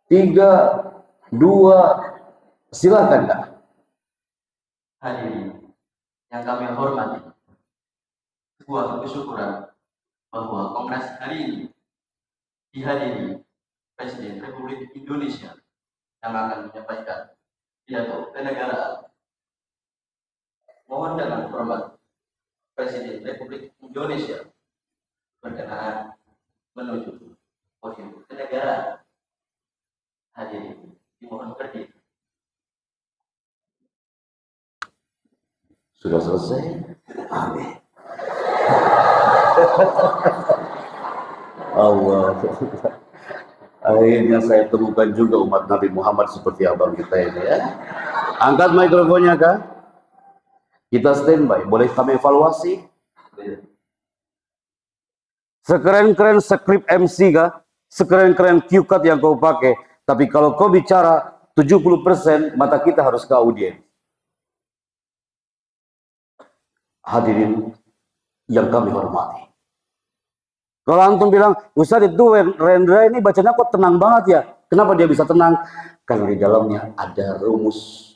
3, 2, silakan Kak. Hadirin yang kami hormati, sebuah kesyukuran bahwa kongres hari ini dihadiri Presiden Republik Indonesia yang akan menyampaikan pidato kenegaraan. Mohon dengan hormat Presiden Republik Indonesia berkenan menuju podium kenegaraan. Hadirin dimohon berdiri. Sudah selesai? Amin. Allah. Akhirnya saya temukan juga umat Nabi Muhammad seperti abang kita ini ya. Angkat mikrofonnya Kak. Kita standby. Boleh kami evaluasi? Sekeren-keren skrip MC Kak. Sekeren-keren cue card yang kau pakai. Tapi kalau kau bicara 70%, mata kita harus ke audiens. Hadirin yang kami hormati. Kalau antum bilang, Ustaz itu Rendra ini bacanya kok tenang banget ya? Kenapa dia bisa tenang? Karena di dalamnya ada rumus.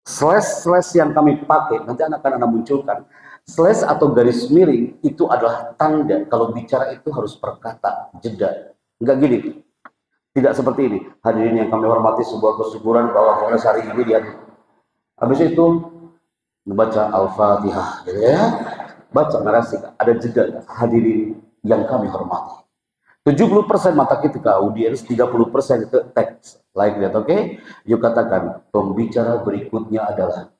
Slash yang kami pakai, nanti akan Anda munculkan. Slash atau garis miring itu adalah tanda kalau bicara itu harus per kata, jeda. Enggak gini. Tidak seperti ini. Hadirin yang kami hormati, sebuah kesyukuran bahwa Kongres hari ini dia habis itu membaca Al-Fatihah, gitu ya. Baca narasi, ada jeda. Hadirin yang kami hormati. 70% mata kita ke audiens, 30% ke teks. Like that, oke? Yuk katakan, pembicara berikutnya adalah.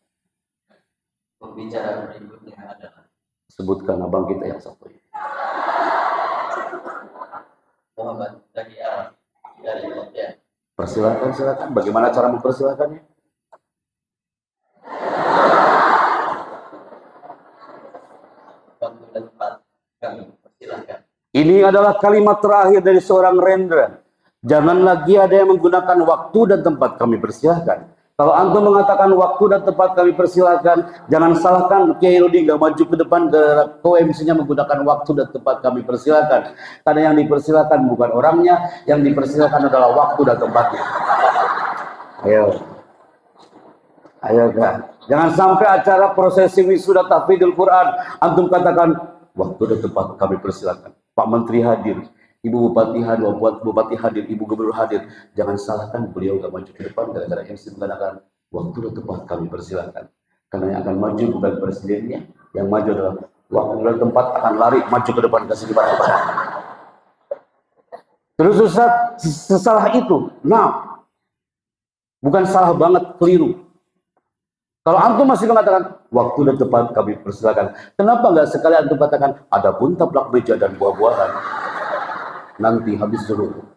Pembicara berikutnya adalah. Sebutkan abang kita yang satu ini. Muhammad Zaki Arab dari Pontianak. Persilakan, silakan. Bagaimana cara mempersilakannya? Waktu dan tempat kami persilakan. Ini adalah kalimat terakhir dari seorang Rendra. Jangan lagi ada yang menggunakan waktu dan tempat kami persilahkan. Kalau antum mengatakan waktu dan tempat kami persilahkan, jangan salahkan Kiai Rudi nggak maju ke depan ke OMC-nya menggunakan waktu dan tempat kami persilahkan. Karena yang dipersilahkan bukan orangnya, yang dipersilahkan adalah waktu dan tempatnya. Ayo. Ayo kan. Jangan sampai acara prosesi wisuda tahfidzul Quran, antum katakan waktu dan tempat kami persilahkan. Pak Menteri hadir, Ibu Bupati hadir, Bupati hadir, Ibu Gubernur hadir. Jangan salahkan beliau gak maju ke depan gara-gara MC mengatakan waktu dan tempat kami persilahkan. Karena yang akan maju bukan presidennya, yang maju adalah waktu dan tempat akan lari maju ke depan kasih kepada. Terus Ustaz, sesalah itu. Nah, bukan salah banget, keliru. Kalau antum masih mengatakan waktu dan tempat kami persilakan, kenapa nggak sekali antum katakan adapun taplak meja dan buah-buahan nanti habis dulu.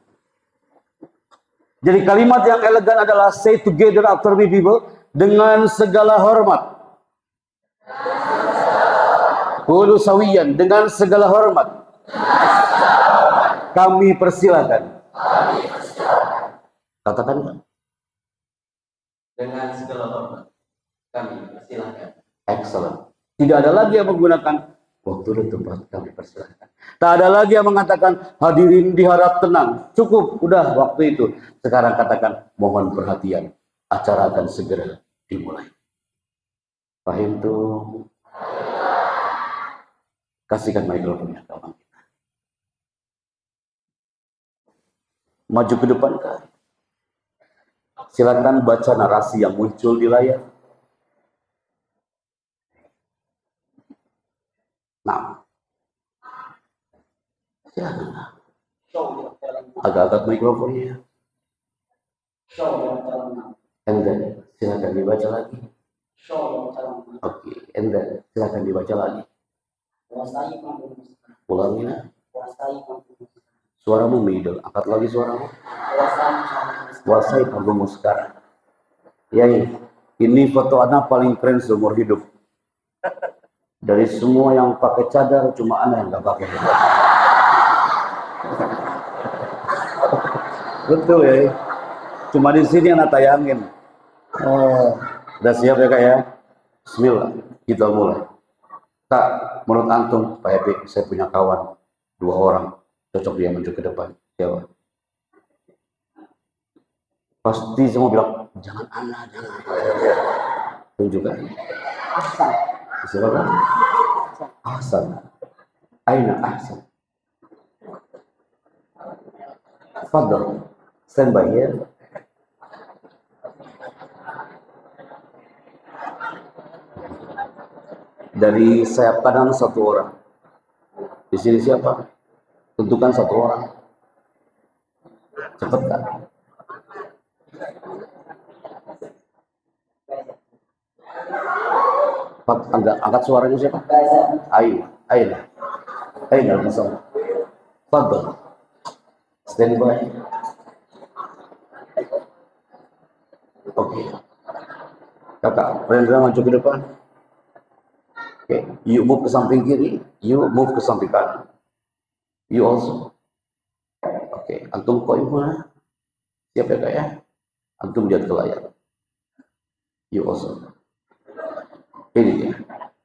Jadi kalimat yang elegan adalah say together after me people, dengan segala hormat. Qulu sawiyan, dengan segala hormat. Kami persilakan. Katakan Dengan segala hormat kami persilahkan. excellent. Tidak ada lagi yang menggunakan waktu dan tempat kami persilahkan. Tak ada lagi yang mengatakan hadirin diharap tenang. Cukup, udah waktu itu. Sekarang katakan mohon perhatian. Acara akan segera dimulai. Paham tuh? Kasihkan mikrofonnya kawan kita. Maju ke depan kan. Silakan baca narasi yang muncul di layar. Nah, silakan. Agak-agak mikrofonnya. And then, silakan dibaca lagi. Oke, and then, silakan dibaca lagi. Ulangi. Suaramu middle, angkat lagi suaramu. Kuasai kamu sekarang. Ya, ini foto anak paling keren seumur hidup. Dari semua yang pakai cadar, cuma anak yang nggak pakai. Betul ya. Cuma di sini anak tayangin. Oh, udah siap ya kak ya? Bismillah, kita mulai. Kak, menurut antum, Pak Epi, saya punya kawan 2 orang, cocok dia maju ke depan. Siapa? Pasti semua bilang, jangan anak, jangan. Tunjukkan. Ahsan. Silakan. Ahsan. Aina Ahsan. Fadl. Stand by here. Dari sayap kanan 1 orang. Di sini siapa? Tentukan 1 orang. Cepat kan? Angkat suaranya siapa? Aina. Aina bersama. Fadl. Stand by. Oke. Kakak, Rendra maju ke depan. Oke, you move ke samping kiri, you move ke samping kanan. You also. Oke, antum koi mana? Siap ya kak ya? Antum lihat ke layar. You also. Ini dia.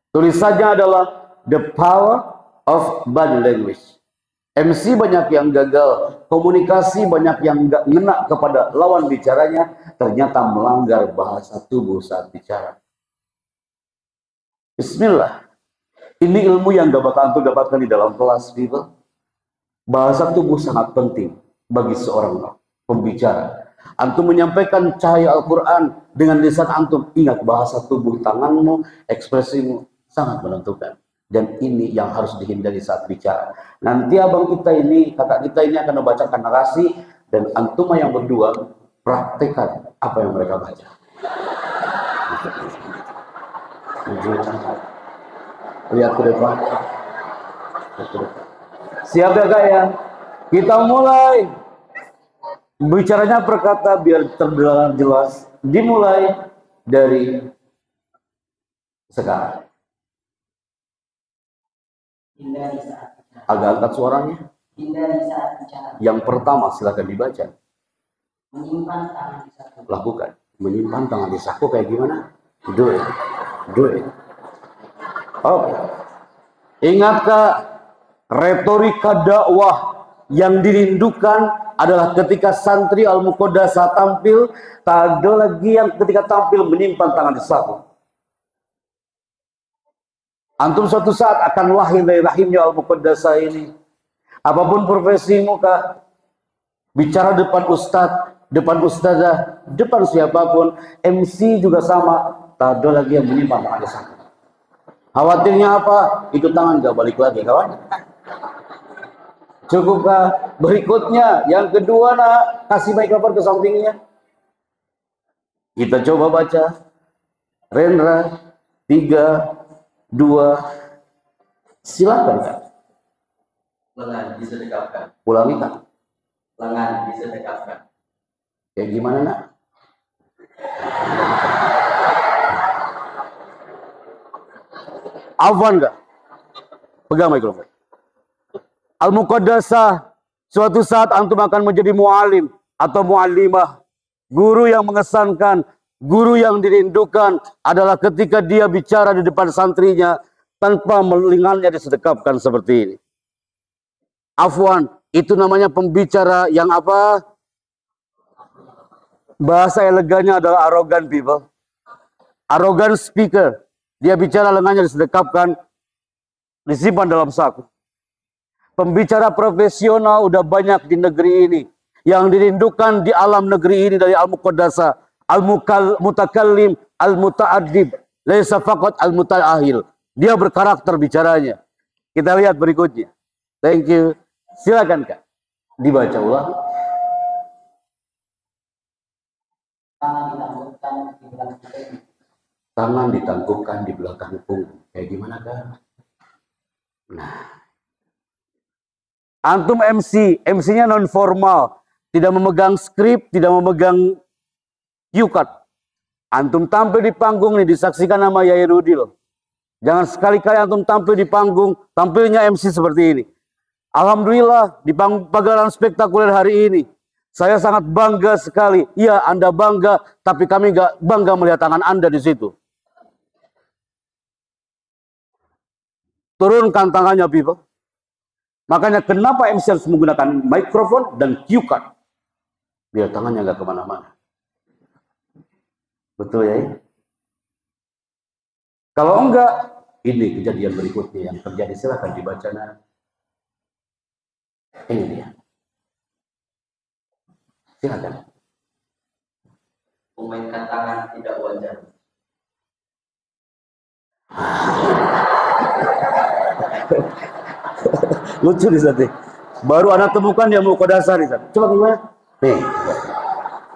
Tulisannya adalah The Power of Body Language. MC banyak yang gagal, komunikasi banyak yang nggak ngena kepada lawan bicaranya, ternyata melanggar bahasa tubuh saat bicara. Bismillah. Ini ilmu yang gak bakal antum dapatkan di dalam kelas, people. Bahasa tubuh sangat penting bagi seorang pembicara. Antum menyampaikan cahaya Al-Quran dengan lisan antum. Ingat, bahasa tubuh tanganmu, ekspresimu sangat menentukan. Dan ini yang harus dihindari saat bicara. Nanti abang kita ini, kakak kita ini akan membacakan narasi, dan antum yang berdua praktekkan apa yang mereka baca. Lihat ke depan. Siap ya kak ya? Kita mulai. Bicaranya per kata biar terdengar jelas. Dimulai dari sekarang. Hindari saat bicara. Agak angkat suaranya. Hindari saat bicara. Yang pertama silakan dibaca. Menyimpan tangan di saku. Lakukan. Menyimpan tangan di saku kayak gimana? Do it. Do it. Oke. Ingat kak, retorika dakwah yang dirindukan adalah ketika santri Al-Muqaddasah tampil, tak ada lagi yang ketika tampil menyimpan tangan di saku. Antum suatu saat akan lahir dari rahimnya Al-Muqaddasah ini. Apapun profesimu kak, bicara depan ustadz, depan ustazah, depan siapapun, MC juga sama, tak ada lagi yang menyimpan tangan di saku. Khawatirnya apa? Itu tangan gak balik lagi kawan. Cukup kak? Berikutnya, yang kedua nak, kasih mikrofon ke sampingnya. Kita coba baca. Rendra, 3, 2, silakan kak. Lengan disedekapkan. Ulangi kak. Lengan disedekapkan. Kayak gimana nak? Afwan kak. Pegang mikrofon. Al-Muqaddasah, suatu saat antum akan menjadi mu'alim atau mu'alimah. Guru yang mengesankan, guru yang dirindukan adalah ketika dia bicara di depan santrinya tanpa lengannya disedekapkan seperti ini. Afwan, itu namanya pembicara yang apa? Bahasa elegannya adalah arrogant people. Arrogant speaker. Dia bicara lengannya disedekapkan, disimpan dalam saku. Pembicara profesional udah banyak di negeri ini. Yang dirindukan di alam negeri ini dari Al-Muqaddasah. Al-Mutakallim, Al-Muta'adib. Laisa faqat Al-Muta'ahil. Dia berkarakter bicaranya. Kita lihat berikutnya. Thank you. Silakan kak. Dibaca ulang. Tangan ditangkupkan di belakang punggung. Kayak gimana kak? Nah. Antum MC, MC-nya non formal, tidak memegang skrip, tidak memegang cue card. Antum tampil di panggung nih, disaksikan nama Yai Rudil. Jangan sekali-kali antum tampil di panggung, tampilnya MC seperti ini. Alhamdulillah di pagelaran spektakuler hari ini, saya sangat bangga sekali. Iya, Anda bangga, tapi kami gak bangga melihat tangan Anda di situ. Turunkan tangannya, people. Makanya kenapa MC harus menggunakan mikrofon dan cue card? Biar tangannya nggak kemana-mana. Betul ya? Kalau enggak, ini kejadian berikutnya yang terjadi. Silahkan dibaca. Nah. Ini dia. Silakan. Memainkan tangan tidak wajar. Lucu di sana. Baru anak temukan dia mau kodasar di sana. Coba gimana? Nih.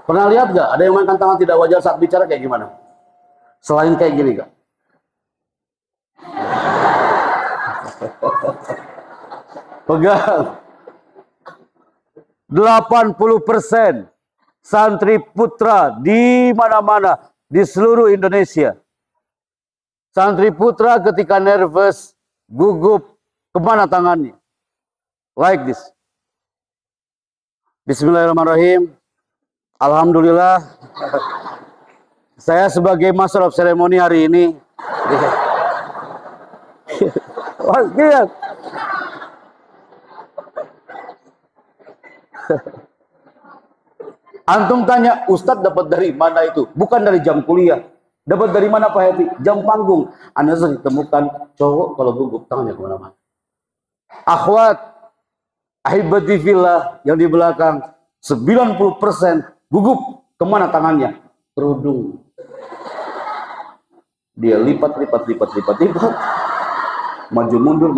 Pernah lihat gak? Ada yang mainkan tangan tidak wajar saat bicara kayak gimana? Selain kayak gini gak? Pegang. 80% santri putra di mana-mana di seluruh Indonesia. Santri putra ketika nervous, gugup, kemana tangannya? Like this. Bismillahirrahmanirrahim. Alhamdulillah. Saya sebagai Master of Ceremony hari ini. Lihat. Antum tanya, Ustadz dapat dari mana itu? Bukan dari jam kuliah. Dapat dari mana Pak Heti? Jam panggung. Anda sering temukan cowok kalau gugup tangannya kemana-mana. Akhwat, ahibati fillah yang di belakang 90% gugup kemana tangannya? Kerudung. Dia lipat. Maju mundur.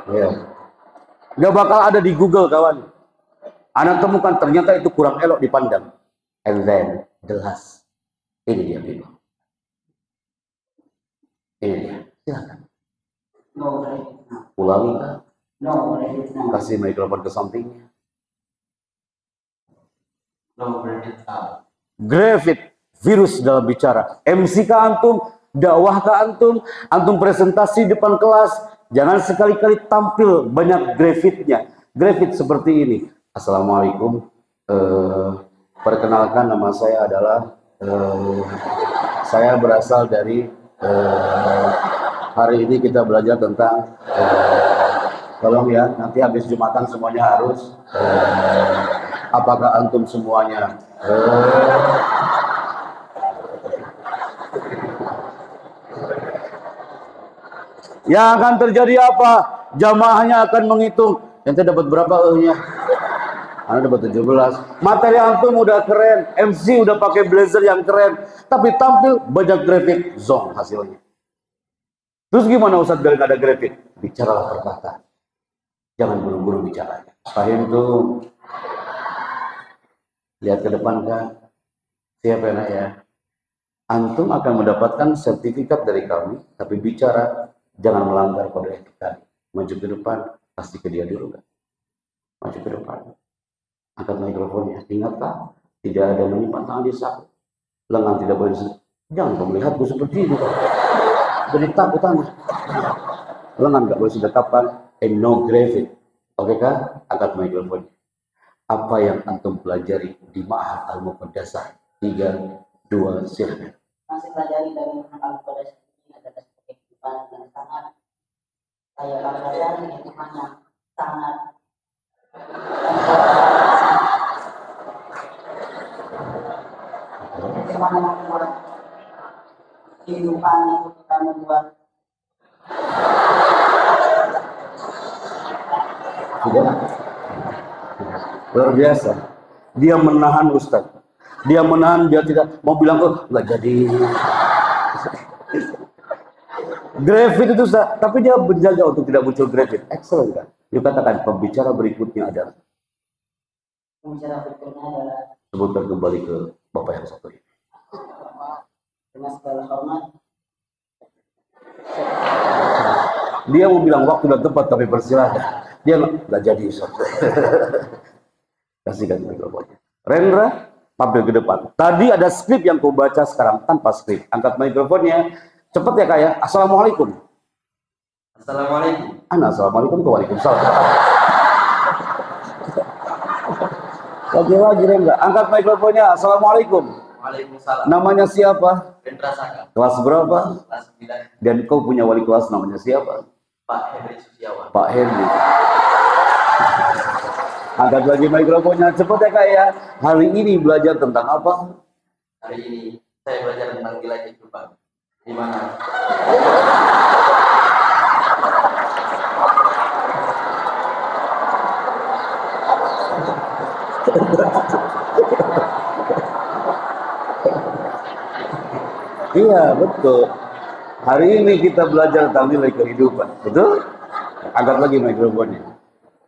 Ya. Gak bakal ada di Google kawan. Anak temukan ternyata itu kurang elok dipandang. And then the last. Ini dia people. Ini dia. Silakan. No, Ulangi kan? no. Kasih mikrofon ke sampingnya. No, break out. Grafit, virus dalam bicara. MC ke antum, dakwah ke antum, antum presentasi depan kelas, jangan sekali-kali tampil banyak grafitnya. Grafit seperti ini. Assalamualaikum. Perkenalkan nama saya adalah saya berasal dari hari ini kita belajar tentang tolong ya, nanti habis Jumatan semuanya harus apakah antum semuanya yang akan terjadi apa? Jamaahnya akan menghitung ente dapat berapa nya. Anda dapat 17. Materi antum udah keren, MC udah pakai blazer yang keren, tapi tampil banyak grafik, zong hasilnya. Terus gimana Ustadz biar nggak ada grafik? Bicaralah perkataan, jangan buru-buru bicara. Paham tuh? Lihat ke depan kan? Siap ya nak ya? Antum akan mendapatkan sertifikat dari kami, tapi bicara jangan melanggar kode etik tadi. Maju ke depan, pasti ke dia dulu kan? Maju ke depan. Angkat mikrofonnya. Ingat Pak, tidak ada menyimpan tangan di saku. Lengan tidak boleh disentuh. Jangan kau melihatku seperti itu. Jadi takut tangan. Lengan nggak boleh sedekapkan. And no grafit. Oke kan? Angkat mikrofonnya. Apa yang antum pelajari di Ma'had Al-Muqaddasah? 3, 2, silakan. Masih pelajari dari Al-Qadasah ini adalah sebagai kehidupan yang sangat saya banggakan, kehidupan yang sangat bagaimana membuat kehidupan itu kita membuat Sudah. Luar biasa. Dia menahan Ustaz. Dia menahan, dia tidak mau bilang kok nggak jadi. Grafit itu Ustaz, tapi dia menjaga untuk tidak muncul grafit. Excellent kan? Dia katakan pembicara berikutnya adalah. pembicara berikutnya adalah Sebutkan kembali ke Bapak yang satu ini. dengan segala hormat Dia mau bilang waktu dan tempat kami persilahkan. Dia nggak jadi Ustaz. Kasihkan mikrofonnya. Rendra, tampil ke depan. Tadi ada skrip yang kau baca, sekarang tanpa skrip. Angkat mikrofonnya. Cepat ya Kak ya. Assalamualaikum. Assalamualaikum. Assalamualaikum. Waalaikumsalam. Lagi Rendra. Angkat mikrofonnya. Assalamualaikum. Waalaikumsalam. Namanya siapa? Rendra Saka. Kelas berapa? Kelas 9. Dan kau punya wali kelas namanya siapa? Pak Henry Susiawan. Pak Henry. Angkat lagi mikrofonnya. Cepat ya Kak ya. Hari ini belajar tentang apa? Hari ini saya belajar tentang nilai kehidupan. Di mana? Iya betul. Hari ini kita belajar tentang nilai kehidupan, betul? Angkat lagi mikrofonnya.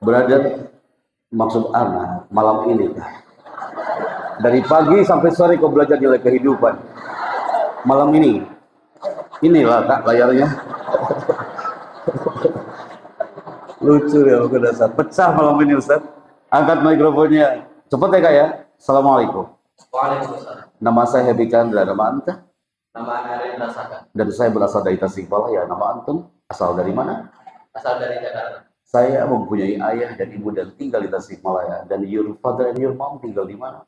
Brother, maksud anak malam ini dari pagi sampai sore kau belajar nilai kehidupan. Malam inilah kak layarnya. Lucu ya, udah dasar. Pecah malam ini Ustaz. Angkat mikrofonnya. Cepat ya kak ya. Assalamualaikum. Waalaikumsalam. Nama saya Happy Chandra. Nama anda? Nama Anda Rendra Saka. Dan saya berasal dari Tasikmalaya. Nama antum? Asal dari mana? Asal dari Jakarta. Saya mempunyai ayah dan ibu dan tinggal di Tasikmalaya. Dan your father and your mom tinggal di mana?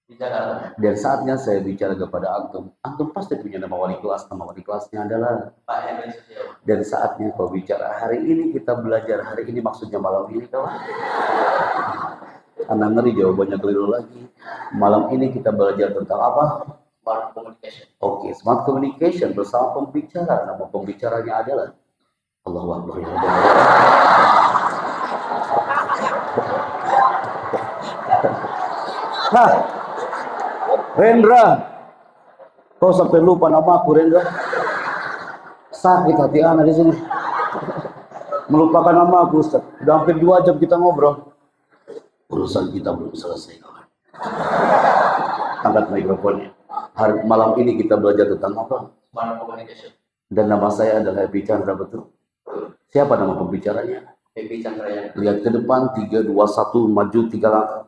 Di Jakarta. Dan saatnya saya bicara kepada antum. Antum pasti punya nama wali kelas. Nama wali kelasnya adalah Pak Henry Susilo. dan saatnya kau bicara. Hari ini kita belajar. Hari ini maksudnya malam ini kawan. Anak ngeri jawabannya keliru lagi. Malam ini kita belajar tentang apa? Smart Communication. Oke, smart communication bersama pembicara. Nama pembicaranya adalah Allahu Akbar. Nah, Rendra, kau sampai lupa nama aku Rendra. Sakit hati anak di sini. Melupakan nama aku Ustaz. Udah hampir 2 jam kita ngobrol. Urusan kita belum selesai kawan. Angkat mikrofonnya. Hari malam ini kita belajar tentang apa? Smart Communication. Dan nama saya adalah Happy Chandra, betul? Siapa nama pembicaranya? Happy Chandra. Lihat ke depan, 3, 2, 1, maju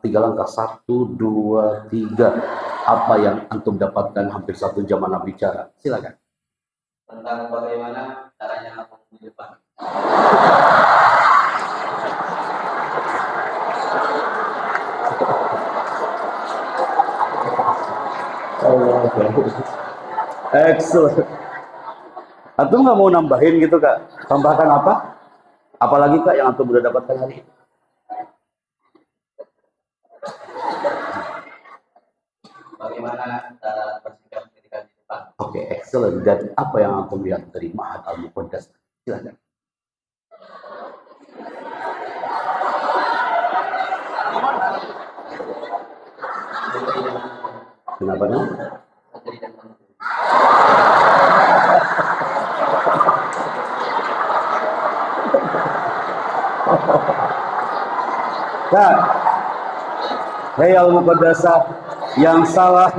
3 langkah, 1, 2, 3. Apa yang antum dapatkan hampir 1 jam anak bicara? Silakan. Tentang bagaimana caranya aku di depan. Excellent. Antum nggak mau nambahin gitu kak? Tambahkan apa? Apalagi kak yang antum udah dapatkan hari ini? Bagaimana cara bersikap ketika di depan. Oke, excellent. Dan apa yang antum lihat dari Ma'had Al-Muqaddas? Silakan. Kenapa nih? Materi dan konten. Kak, hei Al-Muqaddasah, yang salah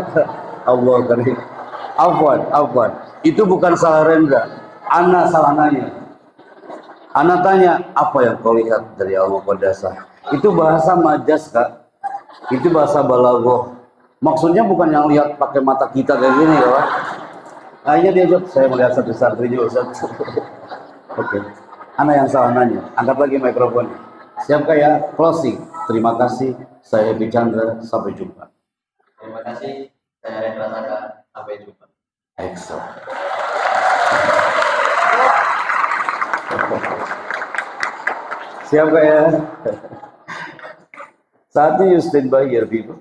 Allah karim. Afwan. Itu bukan salah Rendra. Ana salah nanya. Ana tanya, apa yang kau lihat dari Al-Muqaddasah? Itu bahasa majas, Kak. Itu bahasa balaghah. Maksudnya bukan yang lihat pakai mata kita kayak gini ya, Pak. Akhirnya dia jawab, saya melihat satu-satu juga, Ustaz. Oke. Ana yang salah nanya. Angkat lagi mikrofonnya. Siap Kak ya? Closing. Terima kasih. Saya Happy Chandra. Sampai jumpa. Terima kasih. Saya Rendra Saka. Sampai jumpa. Excellent. Siap Kak ya? Saatnya you stand by here people.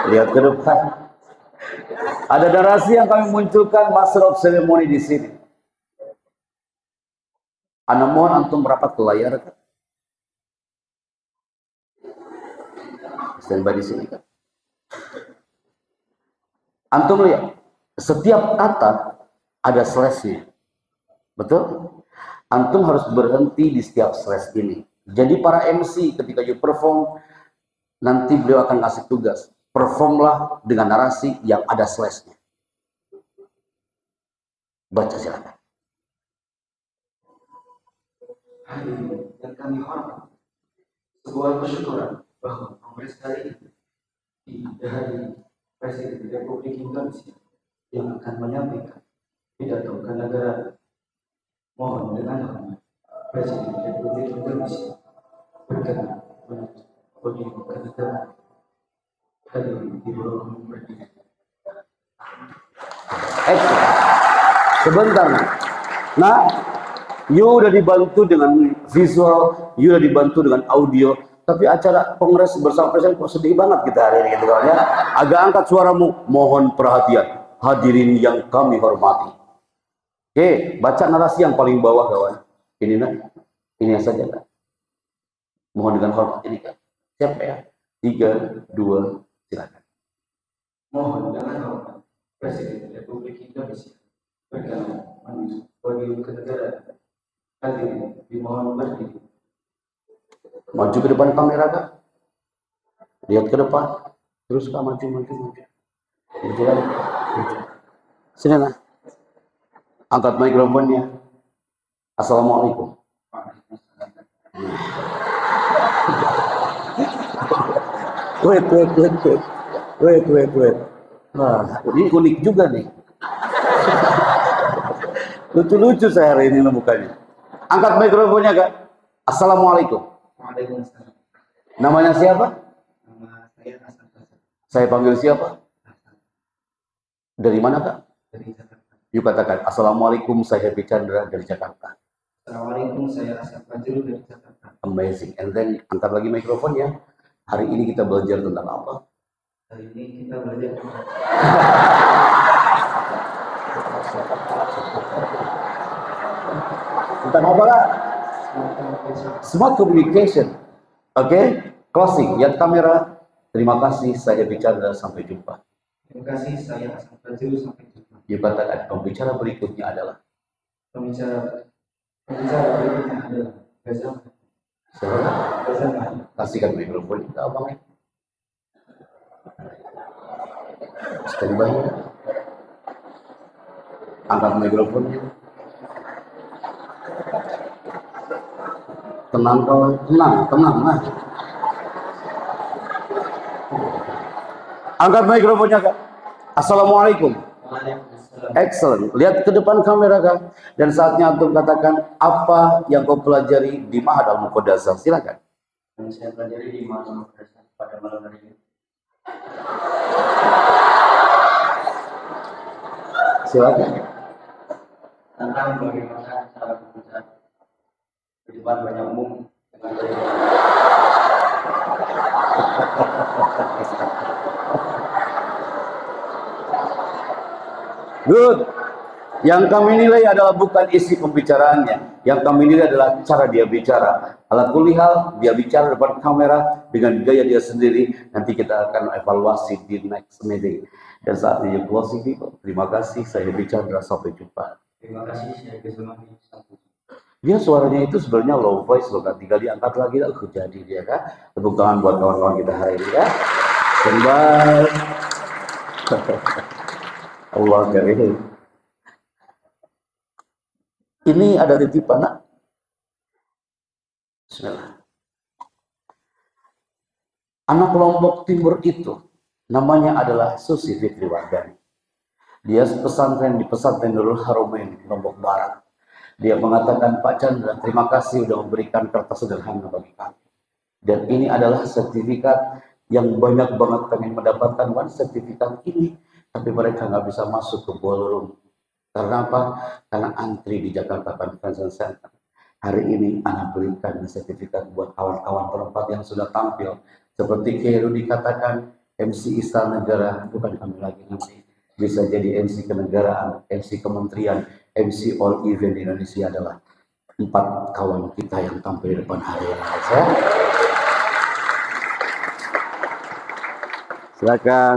Lihat ke depan. Ada narasi yang kami munculkan master of ceremony di sini. Ana mohon antum merapat ke layar. Stand by di sini kan. Antum lihat, setiap kata ada slash-nya. Betul? Antum harus berhenti di setiap slash ini. Jadi para MC ketika you perform, nanti beliau akan kasih tugas. Performlah dengan narasi yang ada slash-nya. Baca silakan. Hadirin yang kami hormati, sebuah kesyukuran bahwa kongres kali ini dihadiri Presiden Republik Indonesia yang akan menyampaikan pidato kenegaraan. Mohon dengan hormat Presiden Republik Indonesia berkenan menuju podium kenegaraan. Hadirin di bawah berdiri. Sebentar. Nah, you udah dibantu dengan visual, you udah dibantu dengan audio, tapi acara kongres bersama presiden kok sedih banget kita hari ini gitu kan ya. Agak angkat suaramu, mohon perhatian hadirin yang kami hormati. Oke, baca narasi yang paling bawah kawan. Ini nah, ini saja kan. Mohon dengan hormat ini kan. Siap ya? 3, 2, silakan. Mohon dengan hormat Presiden Republik Indonesia berkenan menuju podium kenegaraan. Hadirin dimohon berdiri. Maju ke depan kamera Kak. Lihat ke depan. Terus Kak maju. Maju lagi. Maju. Sini nah. Angkat mikrofonnya. Assalamualaikum. Wait. Nah, ini unik juga nih. Lucu-lucu saya hari ini mukanya. Angkat mikrofonnya Kak. Assalamualaikum. Waalaikumsalam. Namanya siapa? Nama saya Hasan Fajar. Saya panggil siapa? Hasan Dari mana Kak? dari Jakarta. Yuk katakan. Assalamualaikum, saya Happy Chandra dari Jakarta. Assalamualaikum, saya Hasan Fajar dari Jakarta. Amazing. And then angkat lagi mikrofonnya. Hari ini kita belajar tentang apa? Hari ini kita belajar Tentang apa Kak? Smart communication. Oke, closing. Lihat kamera. Terima kasih, saya Happy Chandra. Sampai jumpa. Terima kasih, saya Hasan Fajar. Sampai jumpa. Yuk katakan. Pembicara berikutnya adalah Pembicara berikutnya adalah Gazal. siapa? Gazal. Kasihkan mikrofon ke abang ya. Standby. Angkat mikrofonnya. Tenang kawan, tenang nah. Angkat mikrofonnya Kak. Assalamualaikum. Waalaikumsalam. Excellent. Lihat ke depan kamera Kak. Dan saatnya untuk katakan apa yang kau pelajari di Ma'had Al-Muqaddasah. Silakan. Yang saya pelajari di Ma'had Al-Muqaddasah pada malam hari ini. Silakan. Tentang bagaimana cara berbicara di depan banyak umum dengan baik. Good. Yang kami nilai adalah bukan isi pembicaraannya. Yang kami nilai adalah cara dia bicara. Ala kulli hal, dia bicara depan kamera dengan gaya dia sendiri. Nanti kita akan evaluasi di next meeting. Dan saat ini closing people. Terima kasih. Saya Happy Chandra. Sampai jumpa. Terima kasih, saya Gazal. Sampai jumpa. Dia suaranya itu sebenarnya low voice loh kan. Tinggal diangkat lagi. Jadi dia kan. Tepuk tangan buat kawan-kawan kita hari ini ya. Kembali. Allah karim. Ini ada titipan nak. Bismillah. Anak Lombok Timur itu namanya adalah Susi Fitri Wardani. Dia pesantren di pesantren Nurul Haramain Lombok Barat. Dia mengatakan, Pak Chandra, terima kasih sudah memberikan kertas sederhana bagi kami. Dan ini adalah sertifikat yang banyak banget pengen mendapatkan sertifikat ini, tapi mereka nggak bisa masuk ke ballroom. Karena apa? Karena antri di Jakarta Convention Center. Hari ini anak berikan sertifikat buat kawan-kawan perempat yang sudah tampil. Seperti Keru dikatakan, MC Istana Negara, bukan kami lagi nanti. Bisa jadi MC kenegaraan, MC kementerian, MC all event di Indonesia adalah 4 kawan kita yang tampil di depan hari ini. Silakan.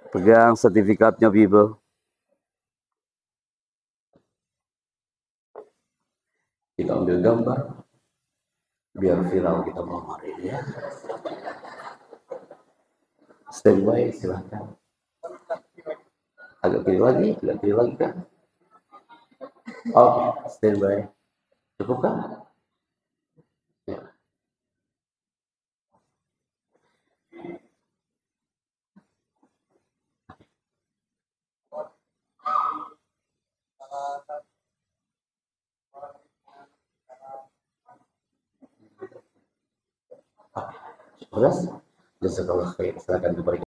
Pegang sertifikatnya, Bible. Kita ambil gambar biar viral kita malam hari ini ya. Standby, silahkan. Agak kiri lagi kan? Oke, standby. Cukup kan? Ya. Sudah? Jazakallah khair. Silakan diberikan.